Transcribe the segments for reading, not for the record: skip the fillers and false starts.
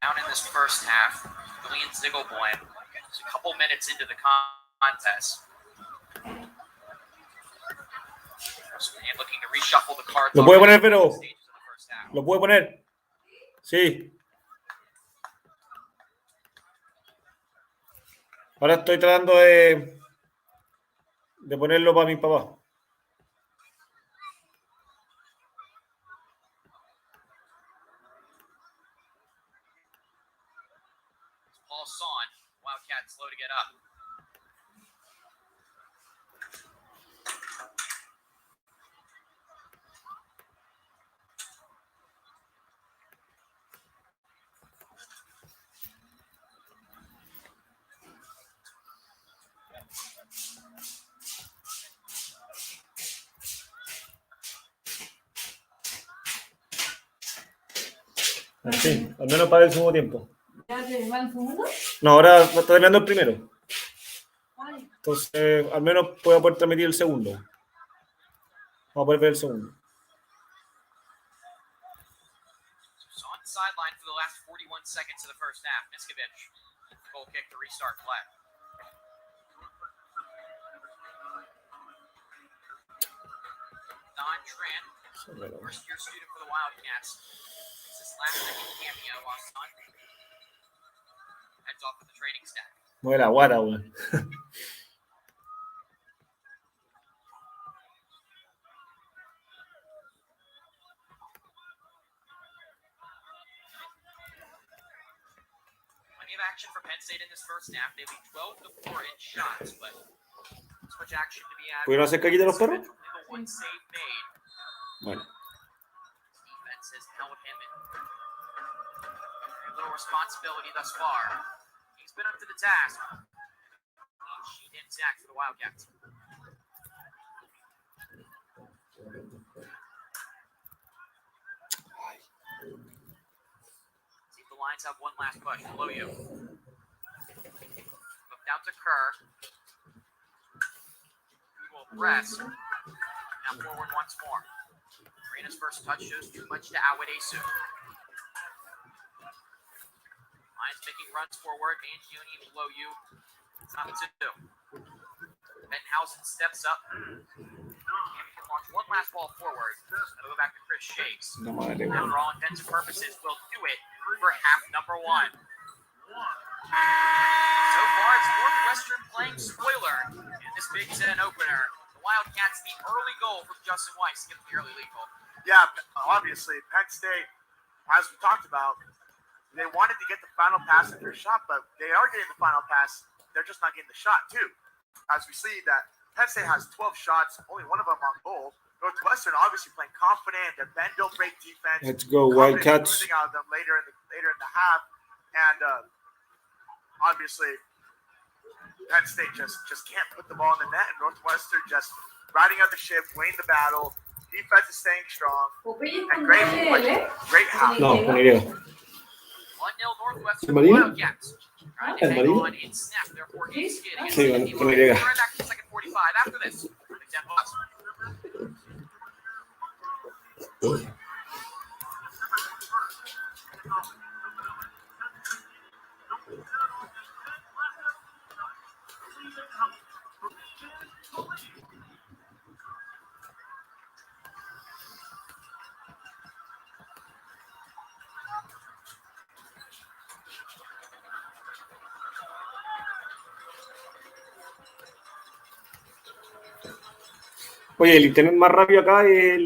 down in this first half. Julian Ziegelbloem is a couple minutes into the contest. And looking to reshuffle the cards. Lo puede poner, pero lo puede poner. Sí. Ahora estoy tratando de ponerlo para mi papá. Paul Son, Wildcat slow to get up. Sí, al menos para el segundo tiempo. ¿Ya te va el segundo? No, ahora está terminando el primero. Entonces, al menos voy a poder transmitir el segundo. Vamos a poder ver el segundo. So on the sideline for the last 41 seconds of the first half. Miskovic, goal kick to restart play. Don Tran, first-year student for the Wildcats. It's his last second cameo while Son heads off with the training staff. Mueve la guata, weón. Plenty of action for Penn State in this first half. They lead 12-4 in shots, but as much action to be had. ¿Pudieron hacer caquita los perros? One save made. Bueno. Defense has held him in very little responsibility thus far. He's been up to the task. Sheet in sacks for the Wildcats. See if the Lions have one last push. Below you. Looked out to Kerr. He will press. Now forward once more. Marina's first touch shows too much to Awad Asu. Lions making runs forward. Mangione below you. It's not to do. Benhausen steps up. And can launch one last ball forward. That'll go back to Chris Shakes. No madre, And weón. for all intents and purposes, will do it for half number one. So far, it's Northwestern playing spoiler in this Big Ten opener. The Wildcats the early goal from Justin Weiss. Give the early lead goal. Yeah, obviously, Penn State, as we talked about, they wanted to get the final pass at their shot, but they are getting the final pass. They're just not getting the shot, too. As we see that Penn State has 12 shots, only one of them on goal. Northwestern obviously playing confident. Their bend don't break defense. Let's go, Confident Wildcats. losing out of them later in the half, and obviously Penn State just can't put the ball in the net, and Northwestern just riding out the ship, winning the battle. Defense is staying strong, and great half. No, con idea. 1-0 Northwestern ¿El Marino? Wildcats. Trying to ¿El hang Marino? on and snap their 4-game skid against Sí, the con idea. We're back to the second 45 after this. Big Ten Plus. Oye, el internet más rápido acá es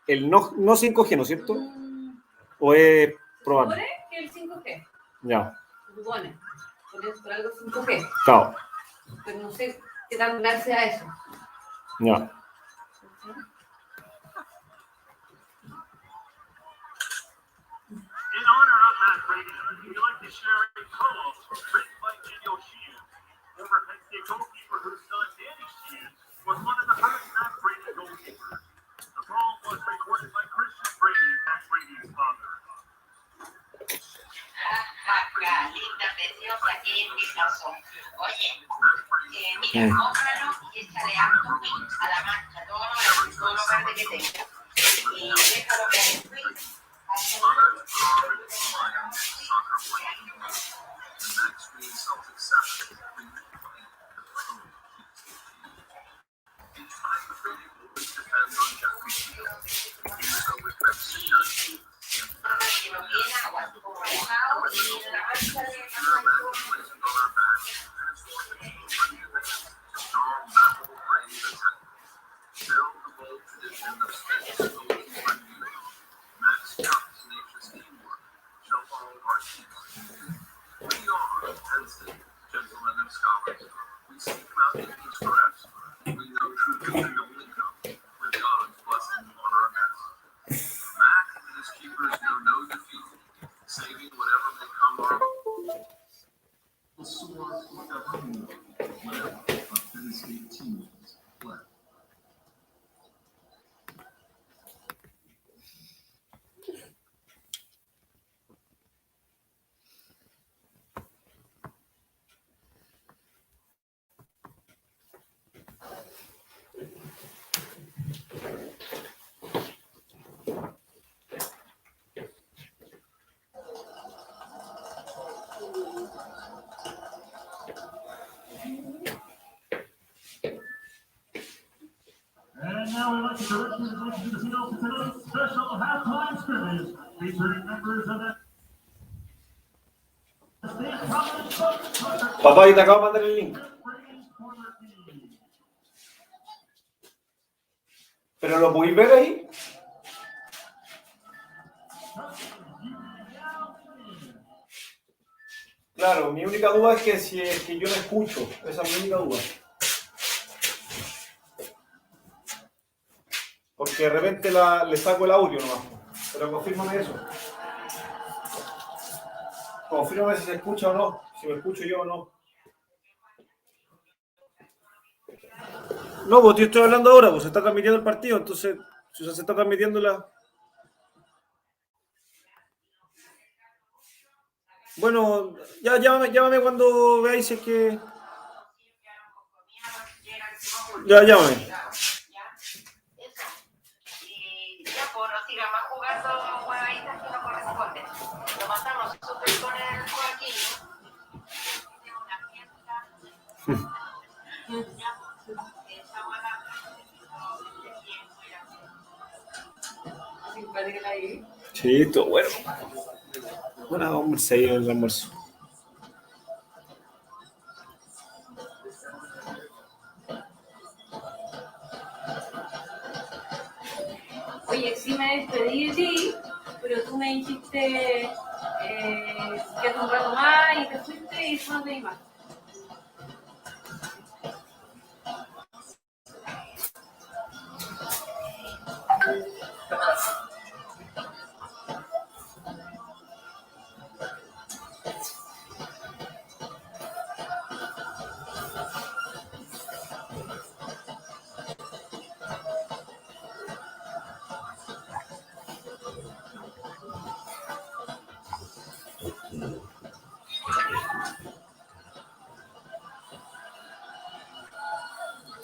el no 5G, ¿no es cierto? ¿O es probable? Supone que el 5G. Ya, Se supone. Por algo 5G. claro. Pero no sé qué tan grande sea eso. Ya. In honor of Matt Brady, we'd like to share a poem written by Daniel Sheehan, former Penn State goalkeeper whose son Danny Sheehan was one of the first Matt Brady goalkeepers. The poem was recorded by Christian Brady, Matt Brady's father. Linda, preciosa, qué pasó. Oye, mira, cómpralo y échale harto wing a la mancha, todo lo verde que tenga. Y déjalo que el wing. Que no tiene agua, como mojado y en la mancha de And now we'd like to direct your attention to the field for today's special halftime scrimmage, featuring members of the State College Soccer Papá, y te acabo de mandar el link. former team. ¿Pero lo podéis ver ahí? Claro, mi única duda es que si es que yo no escucho. Esa es mi única duda. Porque de repente le saco el audio nomás. Pero confírmame eso. Confírmame si se escucha o no. Si me escucho yo o no. No, pues yo estoy hablando ahora, pues se está transmitiendo el partido, entonces si se está transmitiendo la... Bueno, ya llámame cuando veáis si es que... Ya, llámame. Y ya, pues nos sigan más jugando huevaditas que no corresponden. Lo matamos súper con el Joaquín. Simpática ahí. Sí, todo bueno. Buena almuerzo ahí el almuerzo. Oye, sí me despedí de ti, pero tú me dijiste quédate un rato más y te fuiste y después no te di más.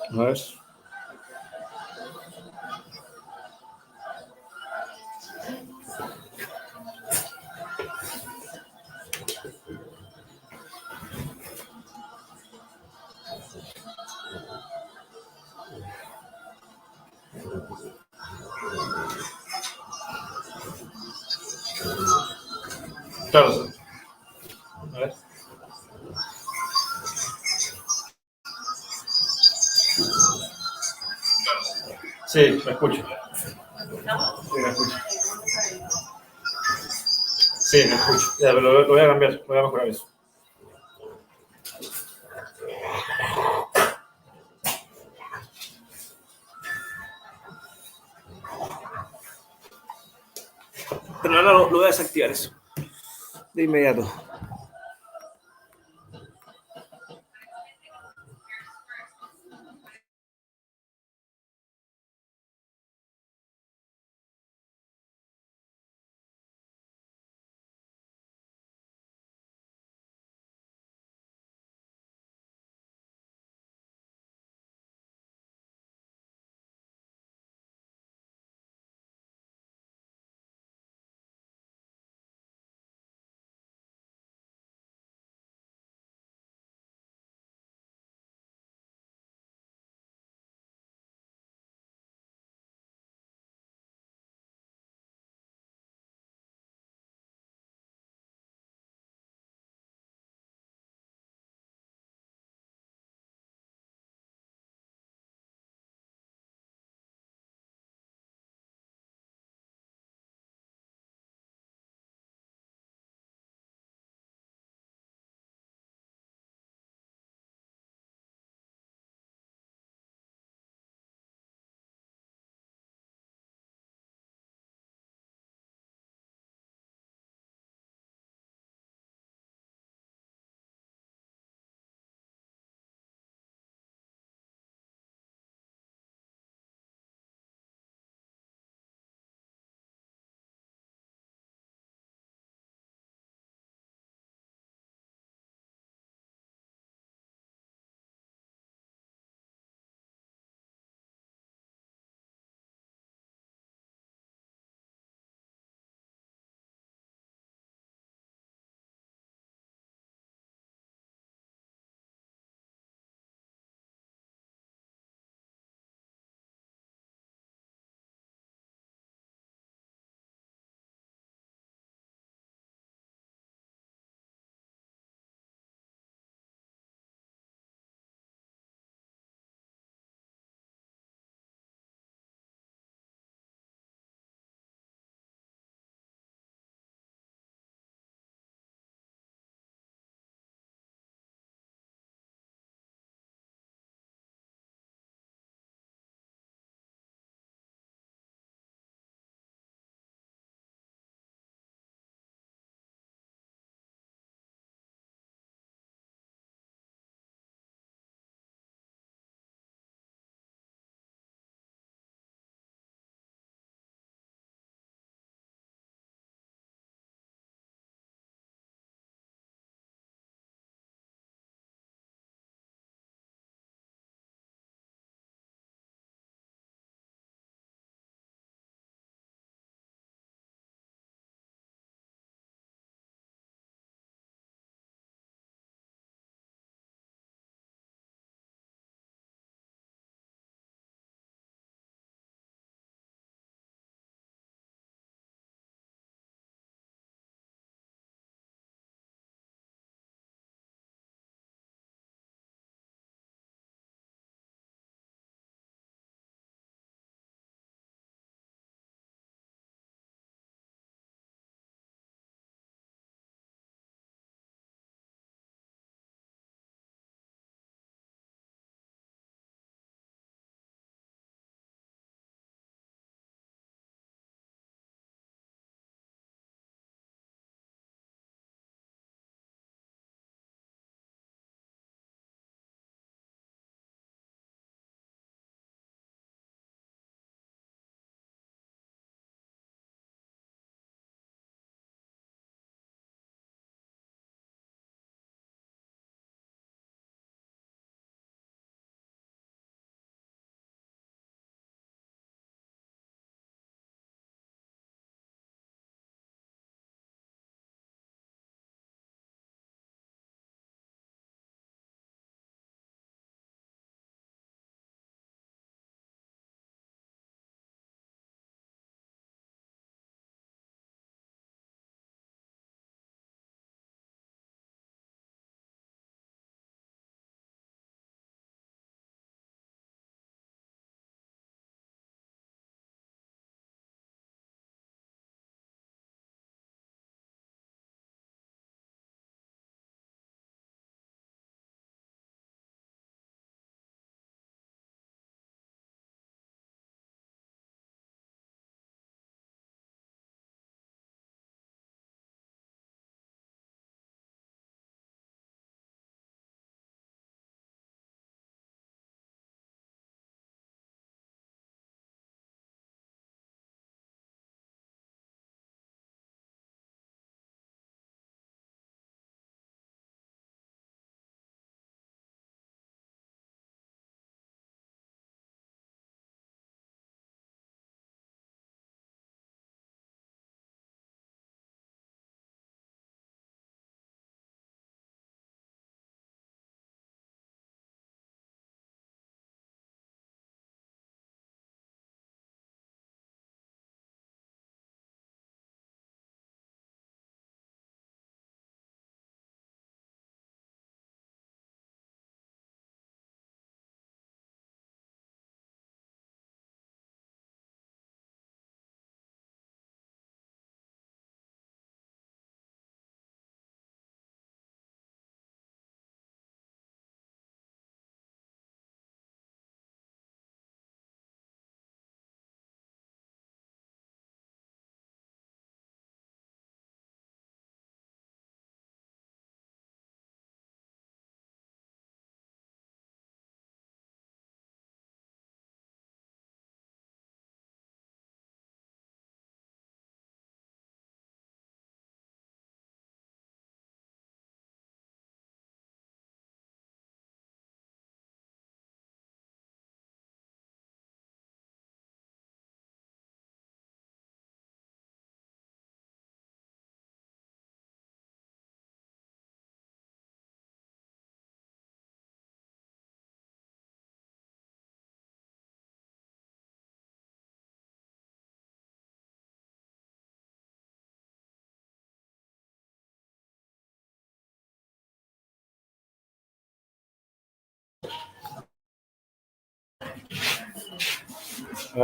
A ver. Claro. A ver. Sí, me escucho. Sí, me escucho. Sí, me escucho. Ya, pero lo voy a cambiar, voy a mejorar eso. Pero ahora lo voy a desactivar eso. De inmediato.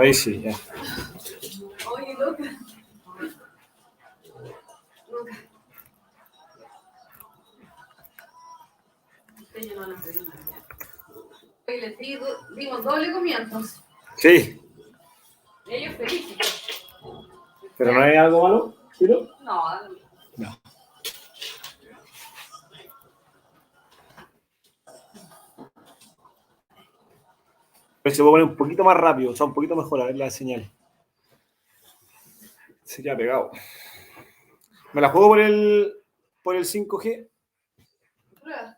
Ahí sí, ya. Oye, loca. Loca. Yo no la pedí. Oye, les dimos doble comienzos. Sí, Ellos felices. pero no hay algo malo, ¿Ciro? No, No. Pero se puede poner un poquito más rápido, o sea, un poquito mejor, a ver la señal. Sería pegado. ¿Me la juego por el 5G? prueba.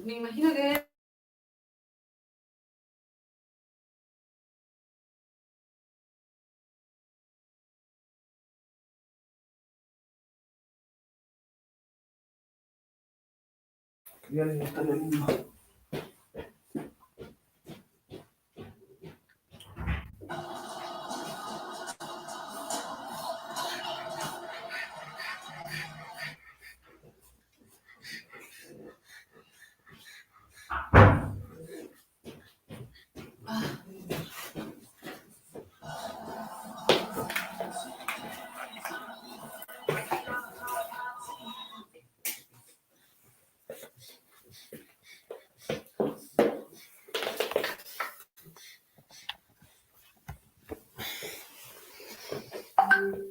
Me imagino que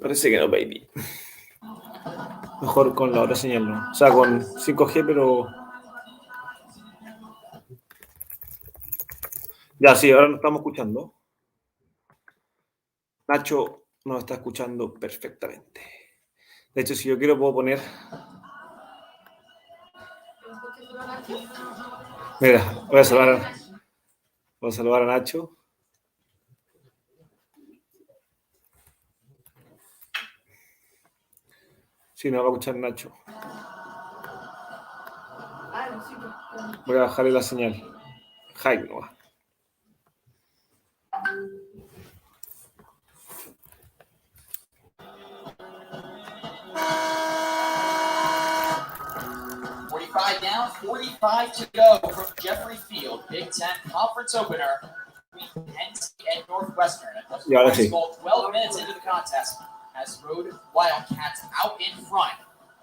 Parece que no, baby. Mejor con la otra señal, ¿no? O sea, con 5G, pero... Ya, sí, ahora nos estamos escuchando. Nacho nos está escuchando perfectamente. De hecho, si yo quiero, puedo poner... Mira, voy a saludar a Nacho. Sí, no va a escuchar Nacho. Voy a bajarle la señal. Jaime, no va. Down, 45 to go from Jeffrey Field. Big Ten Conference opener between Penn State and Northwestern. Y ahora sí. 12 minutes into the contest has rode Wildcats out in front.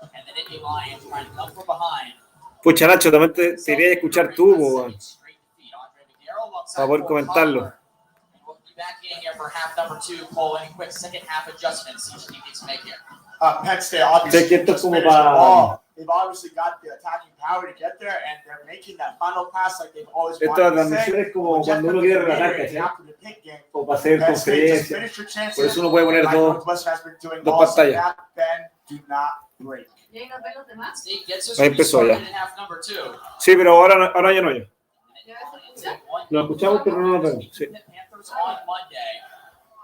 And the Nittany Lions trying to come from behind. Pucha, Nacho, también te quería escuchar tú, para poder comentarlo. We'll be back in here for half number 2. Cole, any quick second half adjustments each team needs to make here? Penn State obviously Sé que esto es just como finished the para... ball. They've obviously got the attacking power to get there, and they're making that final pass like they've always Esta wanted to transmisión say. es como cuando uno quiere relatar, ¿cachai? After the pick game, O para hacer Penn State just conferencia. finished their chances. Por eso uno puede poner Like dos Northwestern has been doing dos all season. pantallas. That bend, do not break. ¿Y ahí nos ven los demás? State gets us Ahí empezó ya. restarted in half number 2. Sí, pero ahora ya no hay. ¿Ya ves el escucha? Lo escuchamos, pero no lo vemos. Sí. The Panthers on Monday.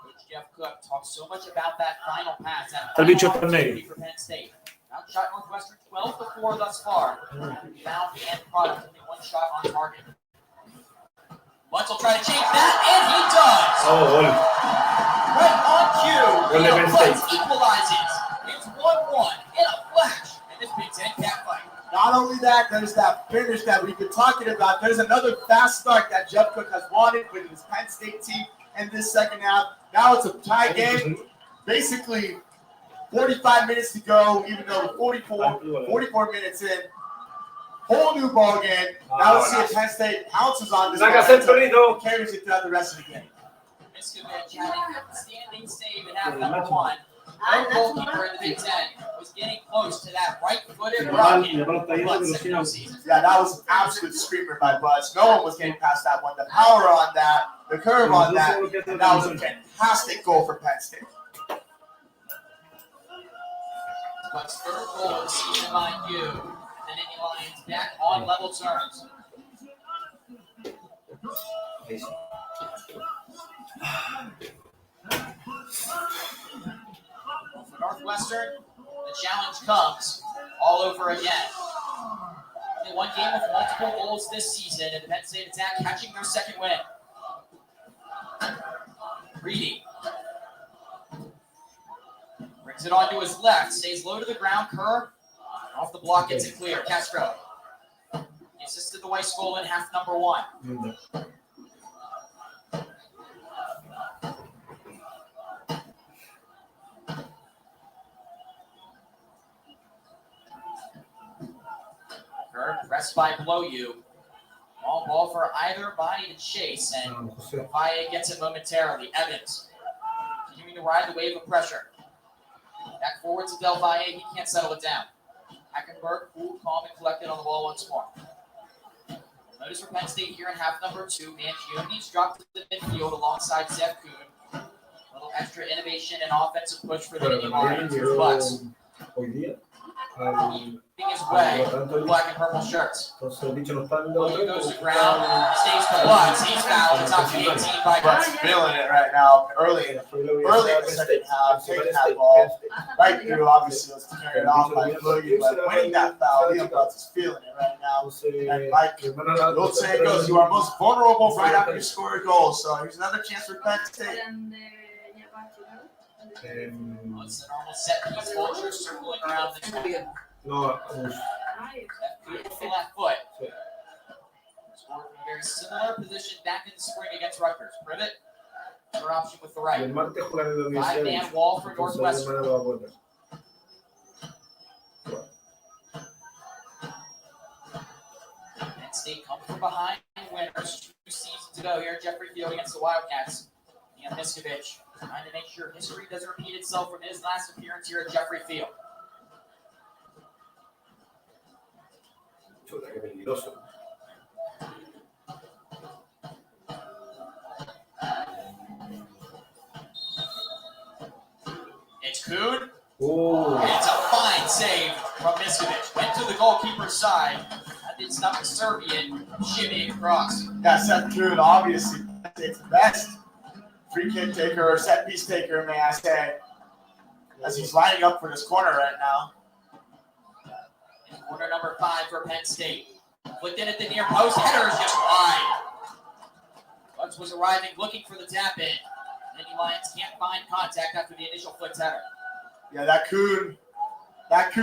Coach Jeff Cook talks so much about that final pass. That El bicho final está negro. opportunity for Penn State. Outshot Northwestern 12-4 thus far. Found and product, only one shot on target. Muntz will try to change that, and he does. Oh, gol. Right on cue. Gol de Penn State. Muntz equalizes. It's 1-1 in a flash in this Big Ten catfight. Not only that, there's that finish that we've been talking about. There's another fast start that Jeff Cook has wanted with his Penn State team in this second half. Now it's a tie game. Basically, 45 minutes to go, even though 44 minutes in. Whole new ball game. Now let's see if Penn State pounces on this and carries it throughout the rest of the game. Miskovich having a standing save in half number 1. No goalkeeper in the Big Ten was getting close to that right-footed rocket. Butts second no season. Yeah, that was an absolute screamer by Butts. No one was getting past that one. The power on that, the curve on that, and that was a fantastic goal for Penn State. Butts' third goal of the season, mind you. The Nittany Lions back on level terms. For Northwestern, the challenge comes all over again. Only one game with multiple goals this season, and the Penn State attack catching their second win. Reedy brings it on to his left, stays low to the ground. Kerr off the block, gets it clear. Castro. He assisted the Weiss goal in half number 1. Pressed by Below You. Long ball for either body to chase, and José. Valle gets it momentarily. Evans continuing to ride the wave of pressure. Back forward to Del Valle. He can't settle it down. Hackenberg, cool, calm, and collected on the ball once more. Notice for Penn State here in half number 2. Mangioni's dropped to the midfield alongside Zef Kuhn. A little extra innovation and offensive push for the Pero Nittany también Lions. llegó Butts hoy día al, keeping his way. Black and purple shirts. entonces el bicho no está en Below You goes to ground. Stays to Butts. He's fouled. It's up to 18 by Butt's Butts. feeling it right now. Early in the second half, taking that ball right through. Obviously, was carried off by Boogie, but winning that foul, Liam Butts is feeling it right now. And like the old saying goes, you are most vulnerable right after you score a goal. So here's another chance for Penn State. Well, it's the normal set piece vulture circling around the net. No, That beautiful left foot. Scored from a very similar position back in the spring against Rutgers. Privet, another option with the el right. martes juegan en la universidad. Five-man wall for Entonces, Northwestern. mañana lo va a poner. Penn State comes from behind winners. 2 seasons to go here. Jeffrey Field against the Wildcats. And Miskovich trying to make sure history doesn't repeat itself from his last appearance here at Jeffrey Field. Chuta, qué peligroso. It's Kuhn. Oh, It's a fine save from Miskovich. Went to the goalkeeper's side. That did stomach Serbian shimmy across. Yeah, Seth Kuhn, obviously, State's the best free kick taker or set piece taker, may I say, as he's lining up for this corner right now. And corner number 5 for Penn State. Flicked in at the near post. Header is just wide. Bucks was arriving looking for the tap in. Nittany Lions can't find contact after the initial flicked header. Yeah, that Kuhn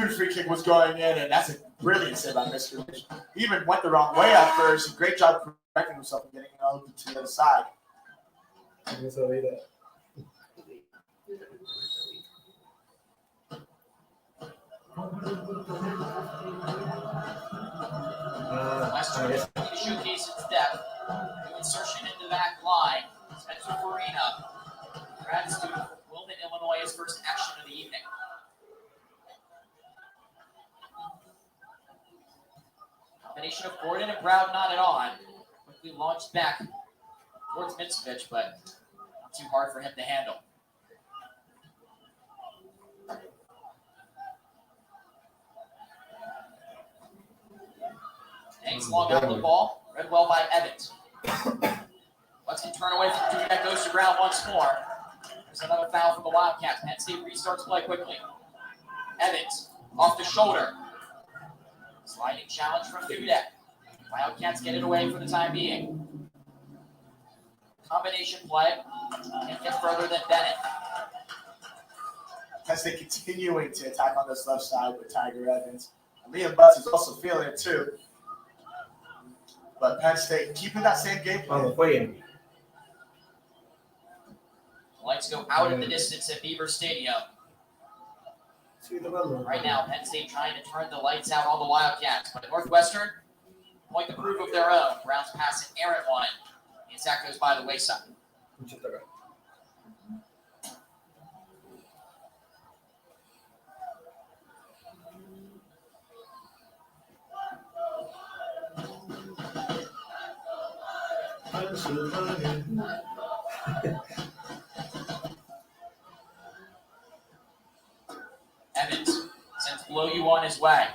free kick was going in, and that's a brilliant save by Mr. Rich. He even went the wrong way at first. Great job correcting himself and getting it over to the other side. no sabía. Western is looking to showcase its depth. New insertion into the back line. Spencer Farina, grad student from Wilmot, Illinois, his first action of the evening. Combination of Gordon and Brown knotted on. Quickly launched back towards Miskovich, but not too hard for him to handle. Hangs long out the ball. Read well by Evans. Let's can turn away from Duke. That goes to ground once more. There's another foul from the Wildcats. Penn State restarts play quickly. Evans off the shoulder. Sliding challenge from Dudek. Wildcats get it away for the time being. Combination play. Can't get further than Bennett. Penn State continuing to attack on this left side with Tiger Evans. And Liam Butts is also feeling it too. But Penn State keeping that same game plan. Vamos, jueguen. Lights go out in the distance at Beaver Stadium. Sigue tocando. Right now, Penn State trying to turn the lights out on the Wildcats. But Northwestern, point to prove of their own. Brown's pass an errant one. The attack goes by the wayside. Mucho acá. Evans sends Below You on his way.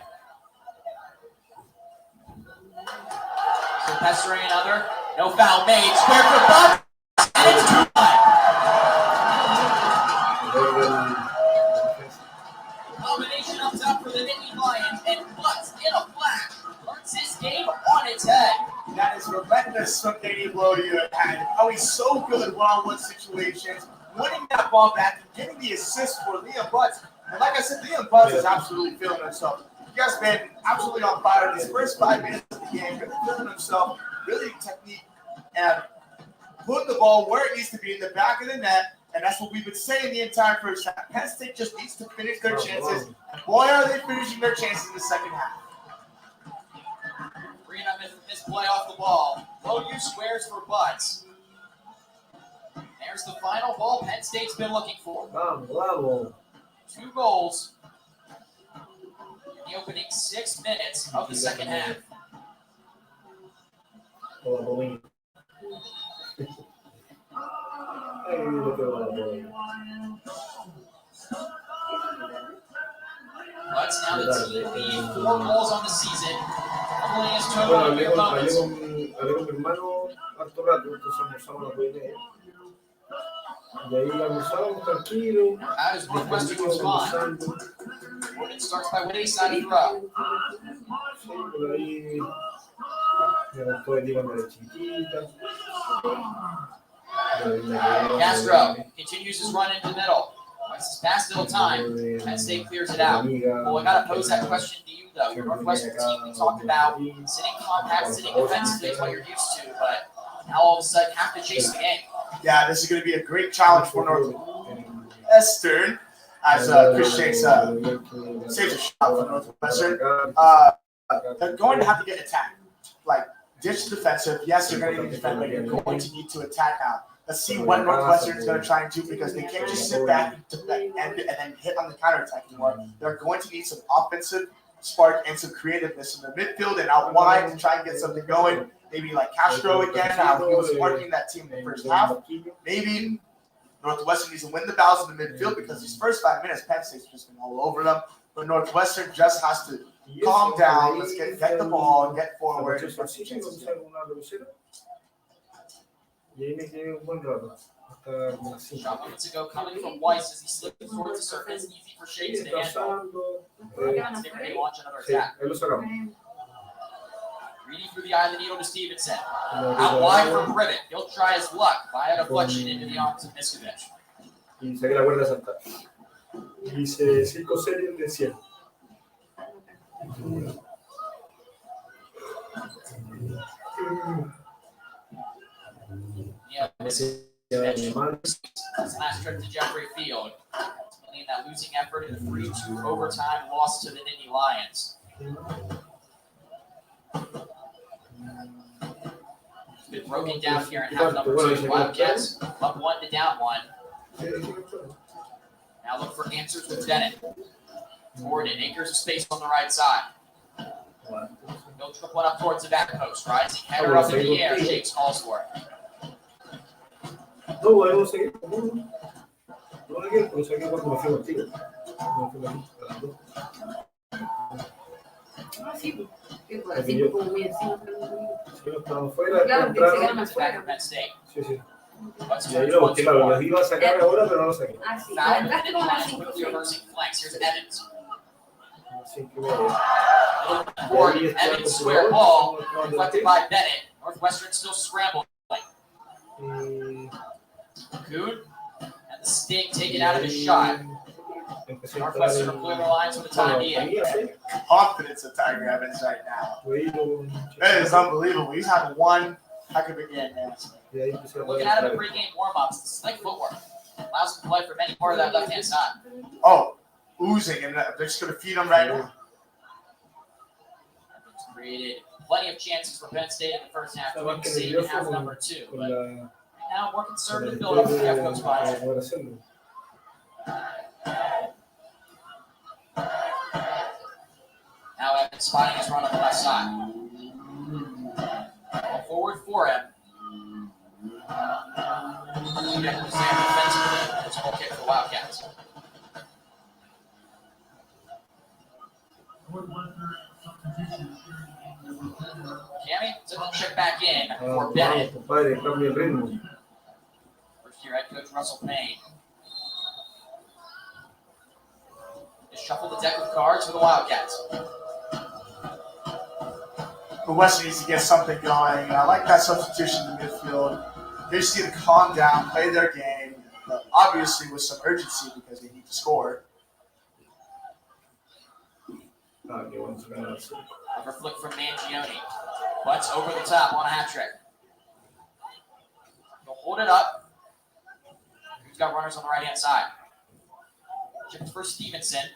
So pestering another. No foul made. Square for Buck. And it's 2-1. Combination up top for the Nittany Lions. And Butts in a flash turns his game on its head. That is relentless from Danny Below You. And how he's so good one-on-one situations, winning that ball back and getting the assist for Liam Butts. And like I said, Liam Butts is absolutely feeling himself. He has been absolutely on fire these first 5 minutes of the game, really feeling himself, really technique, and putting the ball where it needs to be in the back of the net. And that's what we've been saying the entire first half. Penn State just needs to finish their chances. And boy, are they finishing their chances in the second half. Nice play off the ball. Low U squares for Butts. There's the final ball Penn State's been looking for. Vamos, vamos. 2 goals in the opening 6 minutes of the second half. Toma, Pomín. Ay, le pegó la bola. Butts now the team lead 4 goals on the season. Only his Bueno, total of hablé their con opponents. mi hermano harto rato, entonces almorzamos a las 2:30. Y ahí almorzamos tranquilo. How does Northwestern respond? Gordon starts by winning side of throw. Sí, por ahí me contó de ti cuando era chiquita. Castro continues his run into the middle. Once his pass still time, Penn State clears it out. Well, I gotta pose that question to you though. Your Northwestern team, we talked about sitting compact, sitting defensively is what you're used to, but now all of a sudden have to chase the game. Yeah, this is going to be a great challenge for Northwestern as Chris Shanks saves a shot for Northwestern. They're going to have to get attacked. Like, ditch the defensive. Yes, you're going to need to defend, but you're going to need to attack now. Let's see what Northwestern is going to try and do because they can't just sit back and then hit on the counterattack anymore. They're going to need some offensive spark and some creativeness in the midfield and out wide to try and get something going. Maybe like Castro again, how he was sparking that team in the first half. Maybe Northwestern needs to win the battles in the midfield because these first 5 minutes, Penn State's just been all over them. But Northwestern just has to calm down. Let's get the ball, get forward. And get some chances. Y ahí me quedé un buen rato. Hasta como las 5. Shot moments ago coming from Weiss as he slipped towards the surface. Easy for Shakes to handle. They may launch another Sí, attack. ahí lo sacamos. Reading through the eye of the needle to Stevenson. Out wide for Privet. He'll try his luck via deflection into the arms of Miskovich. Y saqué la cuerda saltar. Hice 5 series de 100. Yeah, this is his last trip to Jeffrey Field. Ultimately, in that losing effort in the 3-2 overtime loss to the Nittany Lions. It's been broken down here in half number 2. Wildcats up 1 to down 1. Now look for answers with Bennett. Gordon, acres of space on the right side. He'll trip one up towards the back post. Rising header up in the air. Shakes calls for it. No, podemos seguir. No hay que saqué cuando me fui contigo. No fui contigo. Ah, sí, pues. Sí, pues, así como muy encima. Sí, no estábamos fuera. Claro, que se quedan afuera. Sí, sí. Let's Y ahí turn lo once busqué, claro, more. las iba a sacar ahora, pero no lo saqué. Ah, sí. Foul Entraste in como a las line, 5 quickly reversing flanks. Here's Evans. 5:30. Gordon, Evans square ball, deflected by Bennett. Northwestern still scrambling. Coon and the sting taken out of his shot. Northwestern will clear the lines for the time being. Confidence of Tiger Evans right now. That is unbelievable. He's having one heck of a game, man. Looking at him in pregame warm-ups, slick footwork. Allows him to play for many part of that left-hand side. Oh, oozing, and they're just going to feed him right now. Evans created plenty of chances for Penn State in the first half, to save in half number 2. But now more conservative build-up for Jeff Cook's project. Now Evans spotting his run on the left side. Ball forward for him. Defensively, it's a goal kick for Wildcats. Cammy, double check back in for Bennett. Compadre, cambia el ritmo. First year head coach Russell Payne. Just shuffle the deck of cards for the Wildcats. But Western needs to get something going. I like that substitution in the midfield. They just need to calm down, play their game, but obviously with some urgency because they need to score. Over flick from Mangione. Butts over the top on a hat trick. He'll hold it up. He's got runners on the right hand side. Chipped for Stevenson.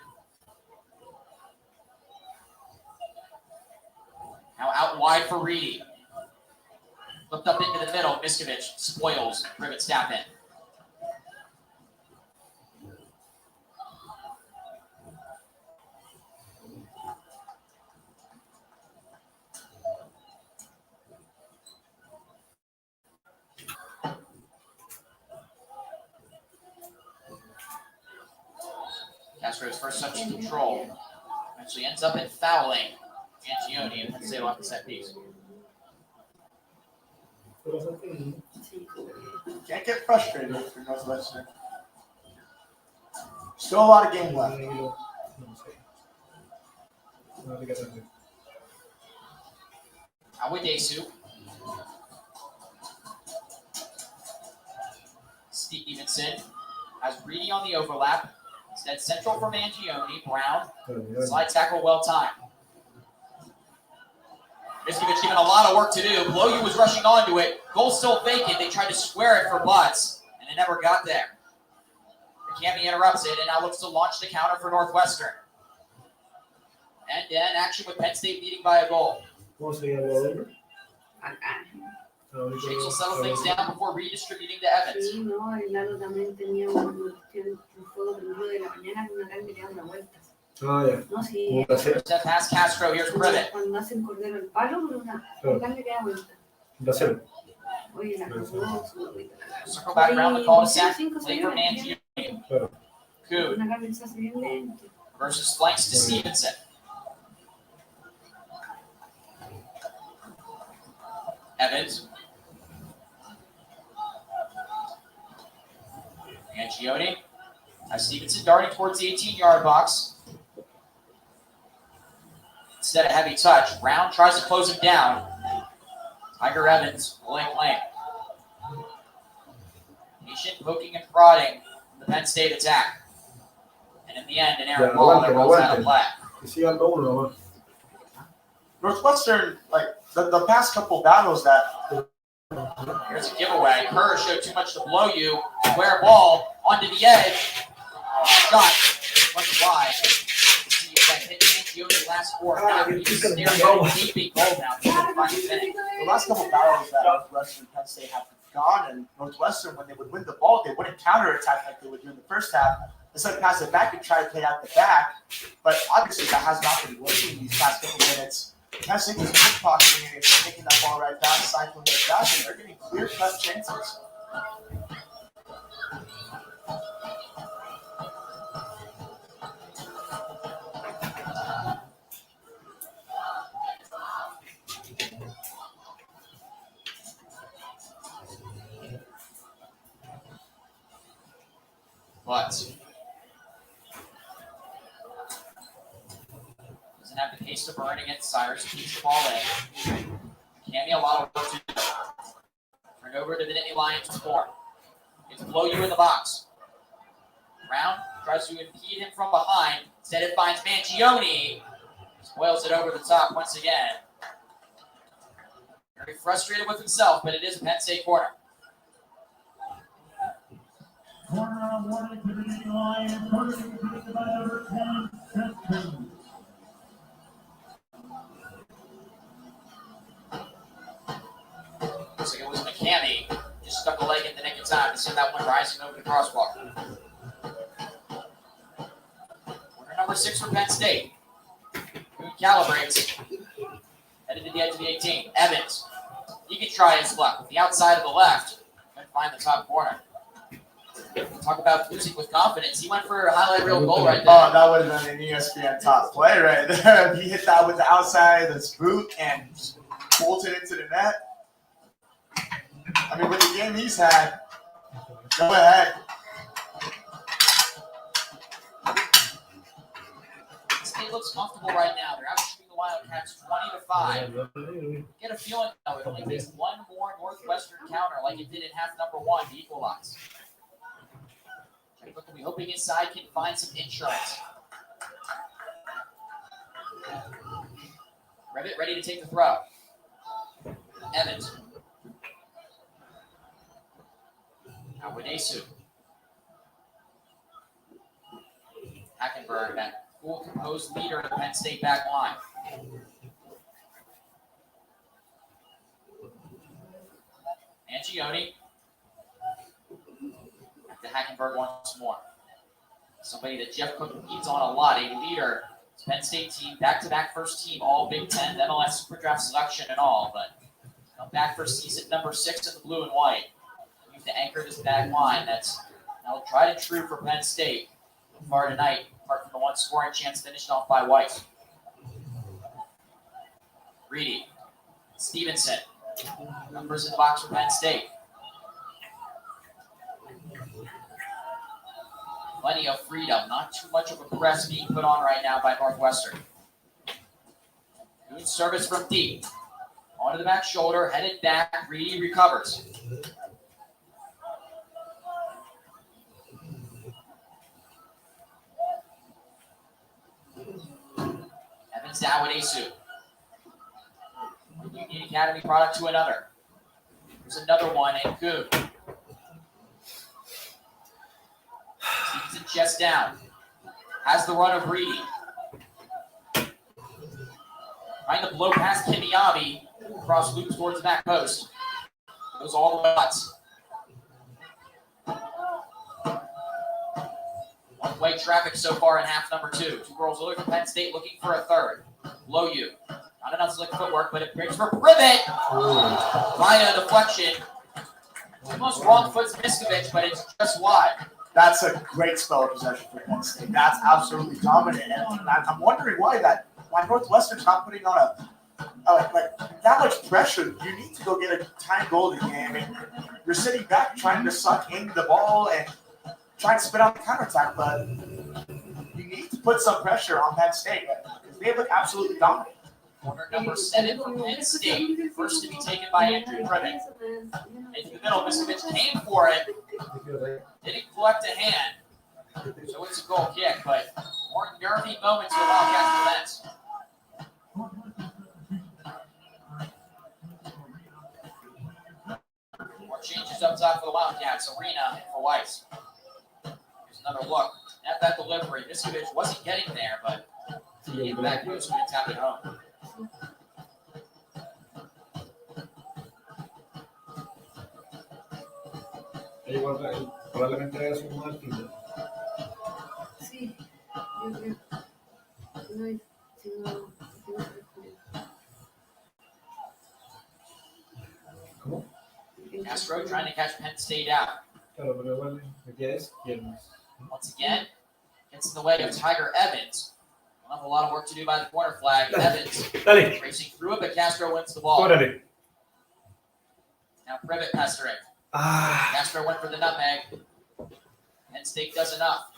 Now out wide for Reedy. Flipped up into the middle. Miskovic spoils Privet's tap in. Castro's first touch control actually ends up in fouling Angioni, and Penn State will have the set piece. Can't get frustrated for Northwestern. Still a lot of game left. Awadesu. Stevenson has Reedy on the overlap. Instead, central from Angioni. Brown. Slide tackle well timed. Miskovic given a lot of work to do. Bloyu was rushing onto it. Goal still vacant. They tried to square it for Butts, and it never got there. McCamey interrupts it and now looks to launch the counter for Northwestern. And then action with Penn State leading by a goal. Acá. Shakes will settle things down before redistributing to Evans. Sí, no, el Lalo también tenía un fuego prendido de la mañana con una carne que da una vuelta. Ah, ya. No, sí. Step past Castro, here's Privet. Cuando hacen cordero al palo, pero una carne que da vuelta. Bracero. Oye, la cordero, su vuelta. Circle back around the cul-de-sac. Play from Angioni. Claro. Coon Una carne que se hace bien lento. versus flanks to Stevenson. Evans. Angioni. Has Stevenson darting towards the 18-yard box. Instead of heavy touch, Brown tries to close him down. Tiger Evans, blank lane. Patient poking and prodding from the Penn State attack. And in the end, an errant ball that rolls out of play. Northwestern, like the past couple battles that Here's a giveaway. Kerr showed too much to blow you. Square ball onto the edge. Shot. Went wide. See if that hit Angioni last four. Now he's staring at a deep goal now. the last couple battles that Northwestern and Penn State have gone, and Northwestern, when they would win the ball, they wouldn't counterattack like they would do in the first half. Instead, pass it back and try to play out the back. But obviously, that has not been working these past couple minutes. Penn State is pickpocketing it. If they're taking that ball right back, cycling it back, and they're getting clear-cut chances. But doesn't have the pace to burn against Cyrus. Keeps the ball in. Cammy a lot of work to do. Turn over to the Nittany Lions to score. It's blow you in the box. Brown tries to impede him from behind. Instead it finds Mangione. Spoils it over the top once again. Very frustrated with himself, but it is a Penn State corner. Corner awarded to the Nittany Lions. Corner completed by number 10, Justin. Looks like it was McCamey. Just stuck a leg in the nick of time to send that one rising over the crossbar. Corner number 6 for Penn State. Coon calibrates. Headed to the edge of the 18. Evans. He can try his luck with the outside of the left. Couldn't find the top corner. Talk about losing with confidence. He went for a highlight reel goal right there. Oh, that would have been an ESPN top play right there. He hit that with the outside of his boot and just bolted into the net. I mean, with the game he's had, go ahead. This team looks comfortable right now. They're outshooting the Wildcats 20-5. Get a feeling, though, it only takes one more Northwestern counter like it did in half number 1 to equalize. Look, we're hoping his side can find some insurance. Revitt ready to take the throw. Evans. Awadesu. Hackenberg, that cool, composed leader of the Penn State back line. Mangione. Back to Hackenberg once more. Somebody that Jeff Cook competes on a lot, a leader. Penn State team, back-to-back first team, all Big Ten, MLS Super Draft selection and all, but come back for season number 6 in the blue and white. Used to anchor this back line that's now tried and true for Penn State. So far tonight, apart from the one scoring chance finished off by Weiss. Reedy, Stevenson, numbers in the box for Penn State. Plenty of freedom, not too much of a press being put on right now by Northwestern. Good service from deep. Onto the back shoulder, headed back, Reedy recovers. Evans Dawodesu. Union Academy product to another. There's another one, and good. Stevenson chest down. Has the run of Reedy. Trying to blow past Kimiyabi. Cross loops towards the back post. Goes all the way nuts. One-way traffic so far in half number 2. 2 girls looking for Penn State, looking for a third. Loyu. Not enough slick footwork, but it breaks for Privet. Via deflection. Almost wrong foot's Miskovic, but it's just wide. That's a great spell of possession for Penn State. That's absolutely dominant, and I'm wondering why Northwestern's not putting on like that much pressure. You need to go get a time goal in the game, and you're sitting back trying to suck in the ball and trying to spit out the counterattack, but you need to put some pressure on Penn State because they look absolutely dominant. Corner number 7 for Penn State, first to be taken by Andrew Privet. Into the middle, Miskovic came for it. Didn't collect a hand. So it's a goal kick, but more nervy moments for Wildcats defense. More changes up top for the Wildcats. Arena for Weiss. Here's another look at that delivery. Miskovic wasn't getting there, but he came back loose when he tapped it home. Probablemente haya sido un Martín. Sí, yo creo. No, si no, ¿Cómo? Castro trying to catch Penn State out. Claro, pero igual me queda es piernas. Once again, gets in the way of Tiger Evans. We'll have a lot of work to do by the corner flag. Evans Dale, racing through it, but Castro wins the ball. órale. Now Privet pestering. Ah, Castro went for the nutmeg. Penn State does enough.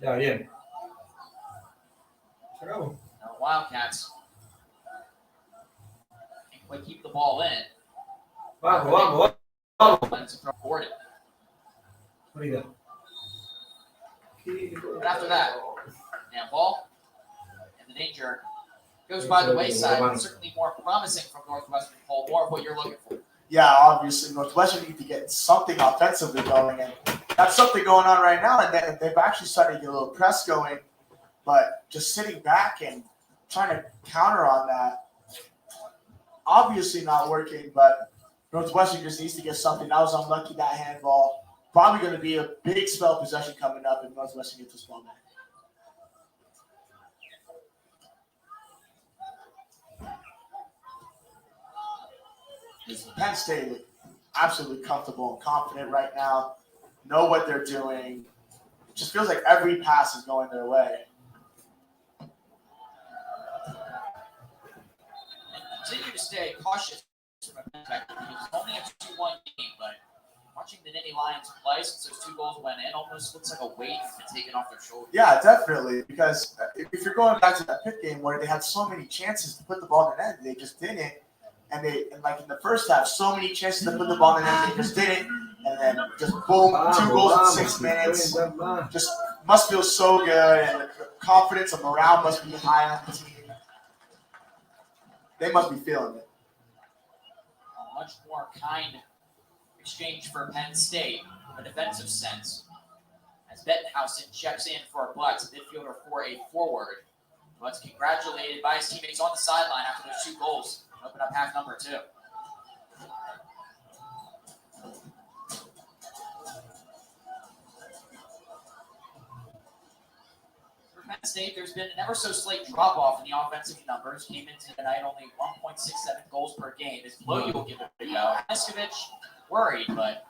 ya, bien. Se acabó. Now the Wildcats can't quite keep the ball in. Vamos, vamos. Let's forward it. Ahorita. But after that, now ball and the danger goes by the wayside. Certainly more promising from Northwestern Cole. More of what you're looking for. Yeah, obviously Northwestern need to get something offensively going, and that's something going on right now. And they've actually started to get a little press going, but just sitting back and trying to counter on that, obviously not working. But Northwestern just needs to get something. That was unlucky, that handball. Probably going to be a big spell possession coming up if Northwestern gets this ball back. Penn State absolutely comfortable and confident right now. Know what they're doing. It just feels like every pass is going their way. Continue to stay cautious from a perspective because it's only a 2-1 game, but watching the Nittany Lions play since those 2 goals went in almost looks like a weight has been taken off their shoulders. Yeah, definitely. Because if you're going back to that Pitt game where they had so many chances to put the ball in the net, they just didn't. And like in the first half, so many chances to put the ball in the net, they just didn't. And then just boom, 2 goals in 6 minutes. Just must feel so good, and the confidence and morale must be high on the team. They must be feeling it. A much more kind exchange for Penn State in a defensive sense. As Bettenhausen checks in for a Butts, midfielder for a forward. Butts congratulated by his teammates on the sideline after those 2 goals. Open up half number 2. State, there's been an ever so slight drop off in the offensive numbers. Came into the night only 1.67 goals per game. As Loyu will give it a go. Neskovich worried, but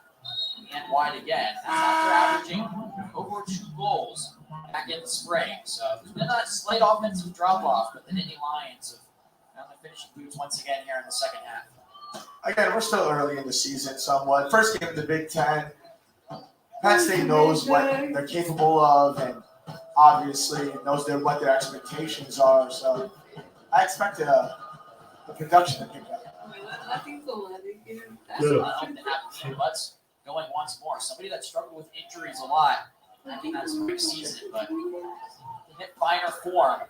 in the end wide again. That's after averaging over 2 goals back in the spring. So there's been a slight offensive drop off, but the Nittany Lions have found the finishing boots once again here in the second half. Again, we're still early in the season somewhat. First game of the Big Ten. Penn State knows what they're capable of and obviously knows what their expectations are. So I expect the production to pick up. Let's going once more. Somebody that struggled with injuries a lot. I think that's a big season, but hit finer form,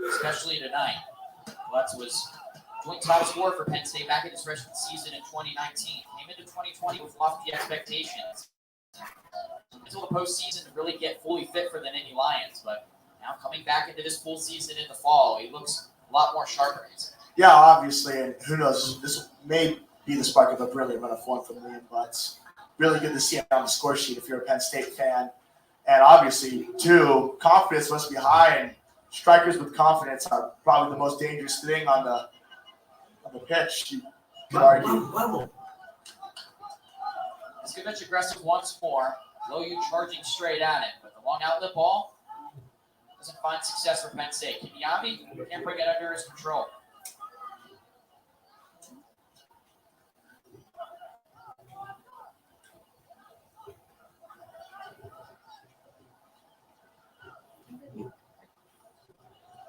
especially tonight. Lutz was joint top scorer for Penn State back in his freshman season in 2019. Came into 2020 with lofty expectations. Until the postseason to really get fully fit for the Nittany Lions, but now coming back into this full season in the fall, he looks a lot more sharper. Yeah, obviously, and who knows, this may be the spark of a brilliant run of form from Liam Butts. Really good to see him on the score sheet if you're a Penn State fan. And obviously, too, confidence must be high, and strikers with confidence are probably the most dangerous thing on the pitch, you could argue. Neskovich aggressive once more. Loyu charging straight at it, but the long outlet ball doesn't find success for Penn State. Kinyabi can't bring it under his control.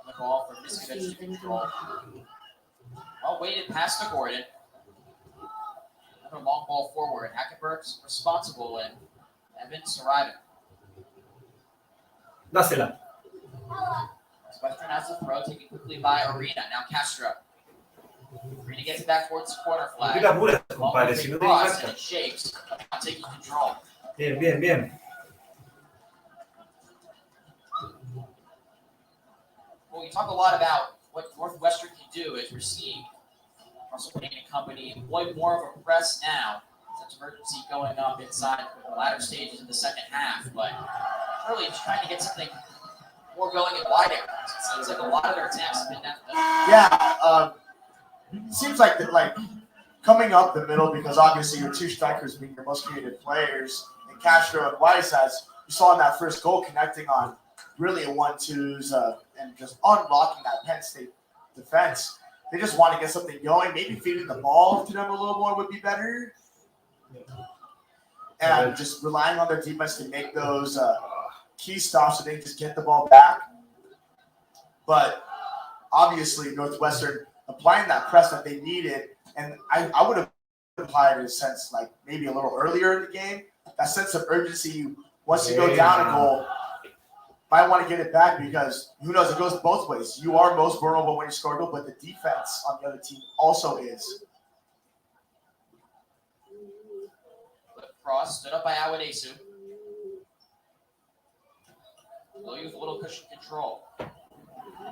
The ball for Neskovich to control. Well weighted pass to Gordon. Another long ball forward. Hackenberg's responsible and Evans arriving. Dásela. Western has the throw taken quickly by Arena. Now Castro. Arena gets it back towards the corner flag. Mira, pura, Long compadre, si no te cross and marca. it shakes. Now taking control. Bien, bien, bien. Well, we talk a lot about what Northwestern can do as we're seeing Russell Payne and company employ more of a press now. Such emergency going up inside the latter stages of the second half, but really just trying to get something more going in wide areas. It seems like a lot of their attempts have been that. Yeah, it seems like coming up the middle, because obviously your two strikers being your most creative players, and Castro and Weiss, as you saw in that first goal, connecting on brilliant 1-2s and just unlocking that Penn State defense. They just want to get something going. Maybe feeding the ball to them a little more would be better. And just relying on their defense to make those key stops so they can just get the ball back. But obviously, Northwestern applying that press that they needed, and I would have applied in a sense like maybe a little earlier in the game. That sense of urgency, once you go down a goal, might want to get it back because who knows, it goes both ways. You are most vulnerable when you score a goal, but the defense on the other team also is. Cross stood up by Awadesu. Loyu with a little cushion control.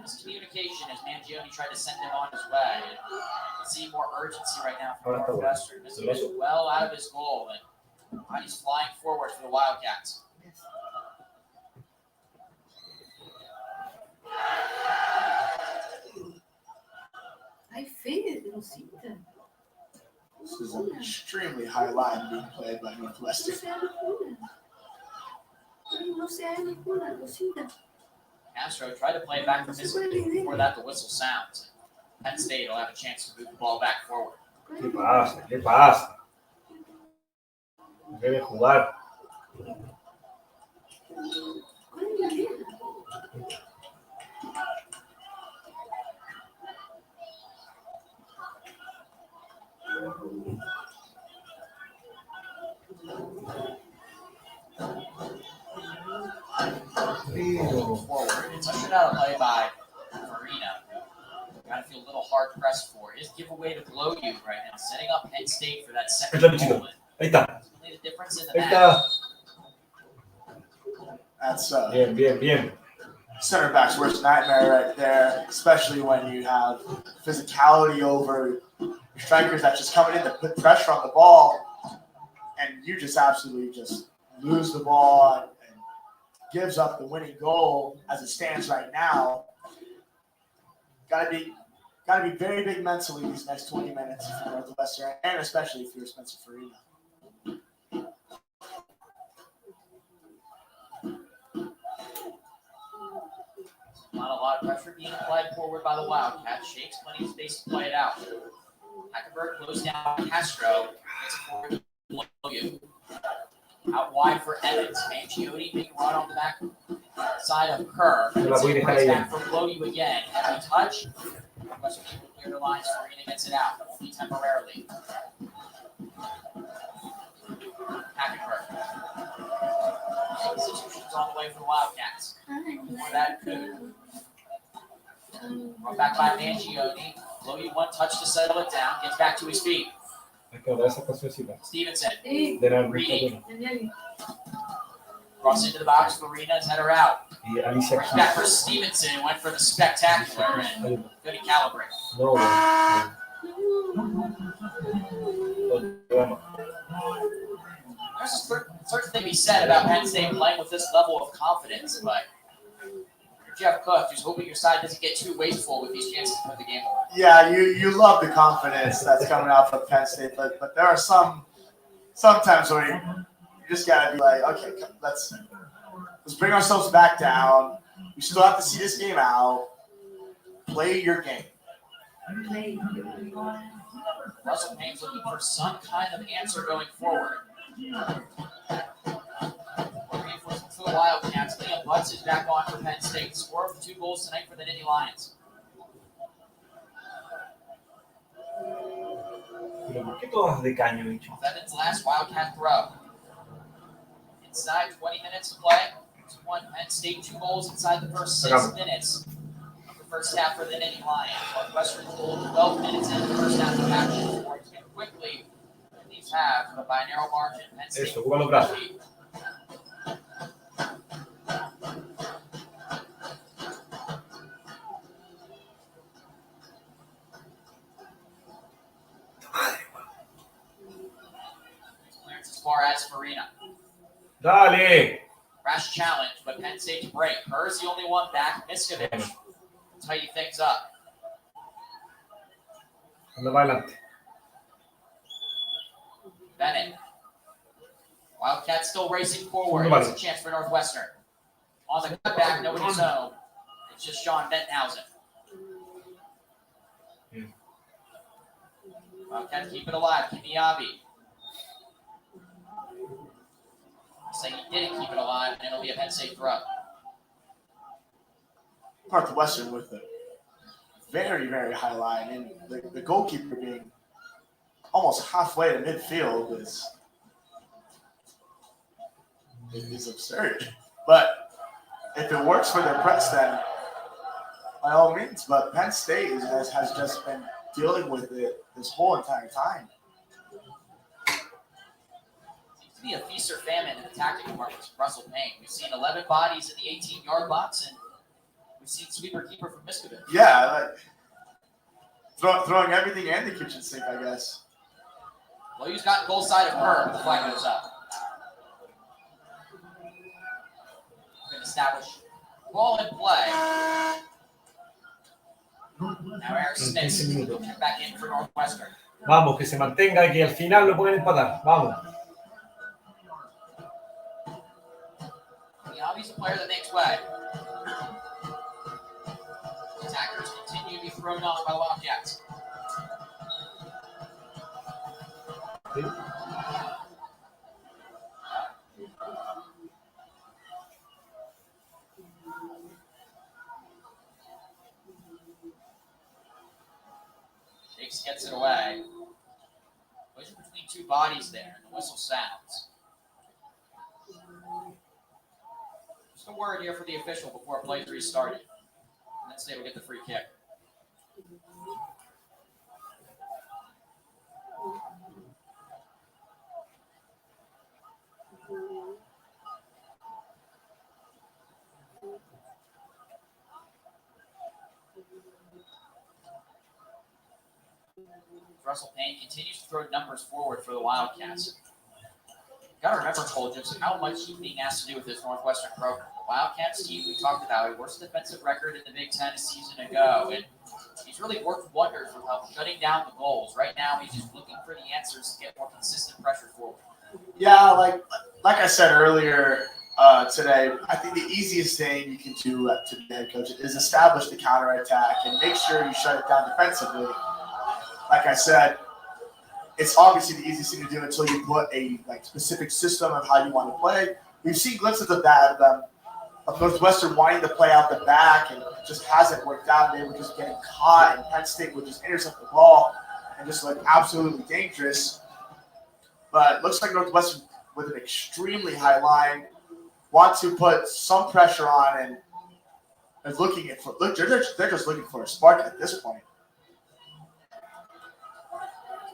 Miscommunication as Mangione tried to send him on his way. And you see more urgency right now from Northwestern. This is well out of his goal, and he's flying forward for the Wildcats. Ay, Fede, Rosita. This is an extremely high line being played by Northwestern. No sea locura, Rosita. Castro tried to play it back for Mississippi. Before that, the whistle sounds. Penn State will have a chance to move the ball back forward. ¿Qué pasa? ¿Qué pasa? Debe jugar. Forward. It's ushered out a play by Farina. Got to feel a little hard pressed for. His giveaway to Loyu right now, setting up Penn State for that second goal. Ahí está. Made a difference in the Ahí match. está. That's Bien, bien, bien. center back's worst nightmare right there, especially when you have physicality over your strikers that just coming in to put pressure on the ball, and you just absolutely just lose the ball and gives up the winning goal as it stands right now. Gotta be very big mentally these next 20 minutes for Northwestern, and especially if you're Spencer Farina. Not a lot of pressure being applied forward by the Wildcats. Shakes plenty of space to play it out. Hackenberg closed down Castro. Gets it forward to Logan. Out wide for Evans. Mangione being run on the back side of Kerr. It's it right back for Lodi again. Heavy touch. Western people clear the lines. Farina gets it out. Only temporarily. Hackenberg. Substitutions on the way for the Wildcats. For that good. Run back by Mangione. Lodi one touch to settle it down. Gets back to his feet. Stevenson. Reading. Cross into the box. Farina's header out. Right back for Stevenson. Went for the spectacular and good calibrate. There's a certain thing to be said about Penn State playing with this level of confidence, but Jeff Cook, just hoping your side doesn't get too wasteful with these chances to put the game away. Yeah, you love the confidence that's coming out from Penn State, but there are sometimes where you just gotta be like, okay, let's bring ourselves back down. We still have to see this game out. Play your game. Russell Payne's looking for some kind of answer going forward. Reinforcement for the Wildcats. Liam Butts is back on for Penn State. Score of 2 goals tonight for the Nittany Lions. Evans' last Wildcat throw. Inside 20 minutes to play. 1 Penn State, 2 goals inside the first 6 minutes of the first half for the Nittany Lions. Northwestern goal 12 minutes into the first half of action. Scoring quickly in these halves, but by a narrow margin. Penn State lead. Clearance as far as Farina. Dale. Rash challenge, but Penn State to break. Kerr's the only one back. Miskovich tighten things up. Anda para adelante. Bennett. Wildcats still racing forward. It's a chance for Northwestern. On the cutback, nobody's home. It's just Sean Benthausen. Wildcats keep it alive. Kimiabi. Say he didn't keep it alive, and it'll be a Penn State throw. Northwestern with a very, very high line, and the goalkeeper being almost halfway to midfield is absurd. But if it works for their press, then by all means. But Penn State has just been dealing with it this whole entire time. Be a feast or famine in the tactic department with Russell Payne. We've seen 11 bodies in the 18-yard box, and we've seen sweeper keeper from Miskovich. Yeah, like throwing everything in the kitchen sink, I guess. Well, he's got goal side of Kerr, but the flag goes up. Can establish ball in play. Now Eric Smith will get back in for Northwestern. Vamos, que se mantenga y que al final lo pueden empatar. Vamos. He's a player that makes way. Attackers continue to be thrown on by the Wildcats. Shakes gets it away. Collision between 2 bodies there, and the whistle sounds. Just a word here for the official before play 3 started. Penn State will get the free kick. Russell Payne continues to throw numbers forward for the Wildcats. Got to remember, Cole, just how much he's being asked to do with this Northwestern program. Wildcats team we talked about, a worst defensive record in the Big Ten a season ago, and he's really worked wonders with shutting down the goals. Right now, he's just looking for the answers to get more consistent pressure forward. Yeah, like I said earlier today, I think the easiest thing you can do to be head coach is establish the counterattack and make sure you shut it down defensively. Like I said, it's obviously the easiest thing to do until you put a specific system of how you want to play. We've seen glimpses of that of Northwestern wanting to play out the back, and it just hasn't worked out. They were just getting caught, and Penn State would just intercept the ball and just look absolutely dangerous. But it looks like Northwestern, with an extremely high line, want to put some pressure on and is looking at they're just looking for a spark at this point.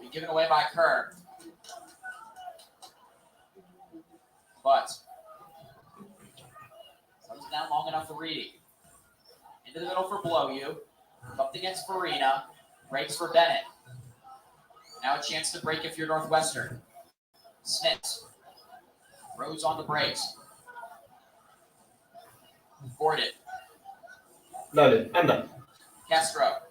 Be given away by Kerr, but comes down long enough for Reedy. Into the middle for Blow-You. Bumped against Farina. Breaks for Bennett. Now a chance to break if you're Northwestern. Snitz. Throws on the brakes. Gordon. Dale, anda. Castro.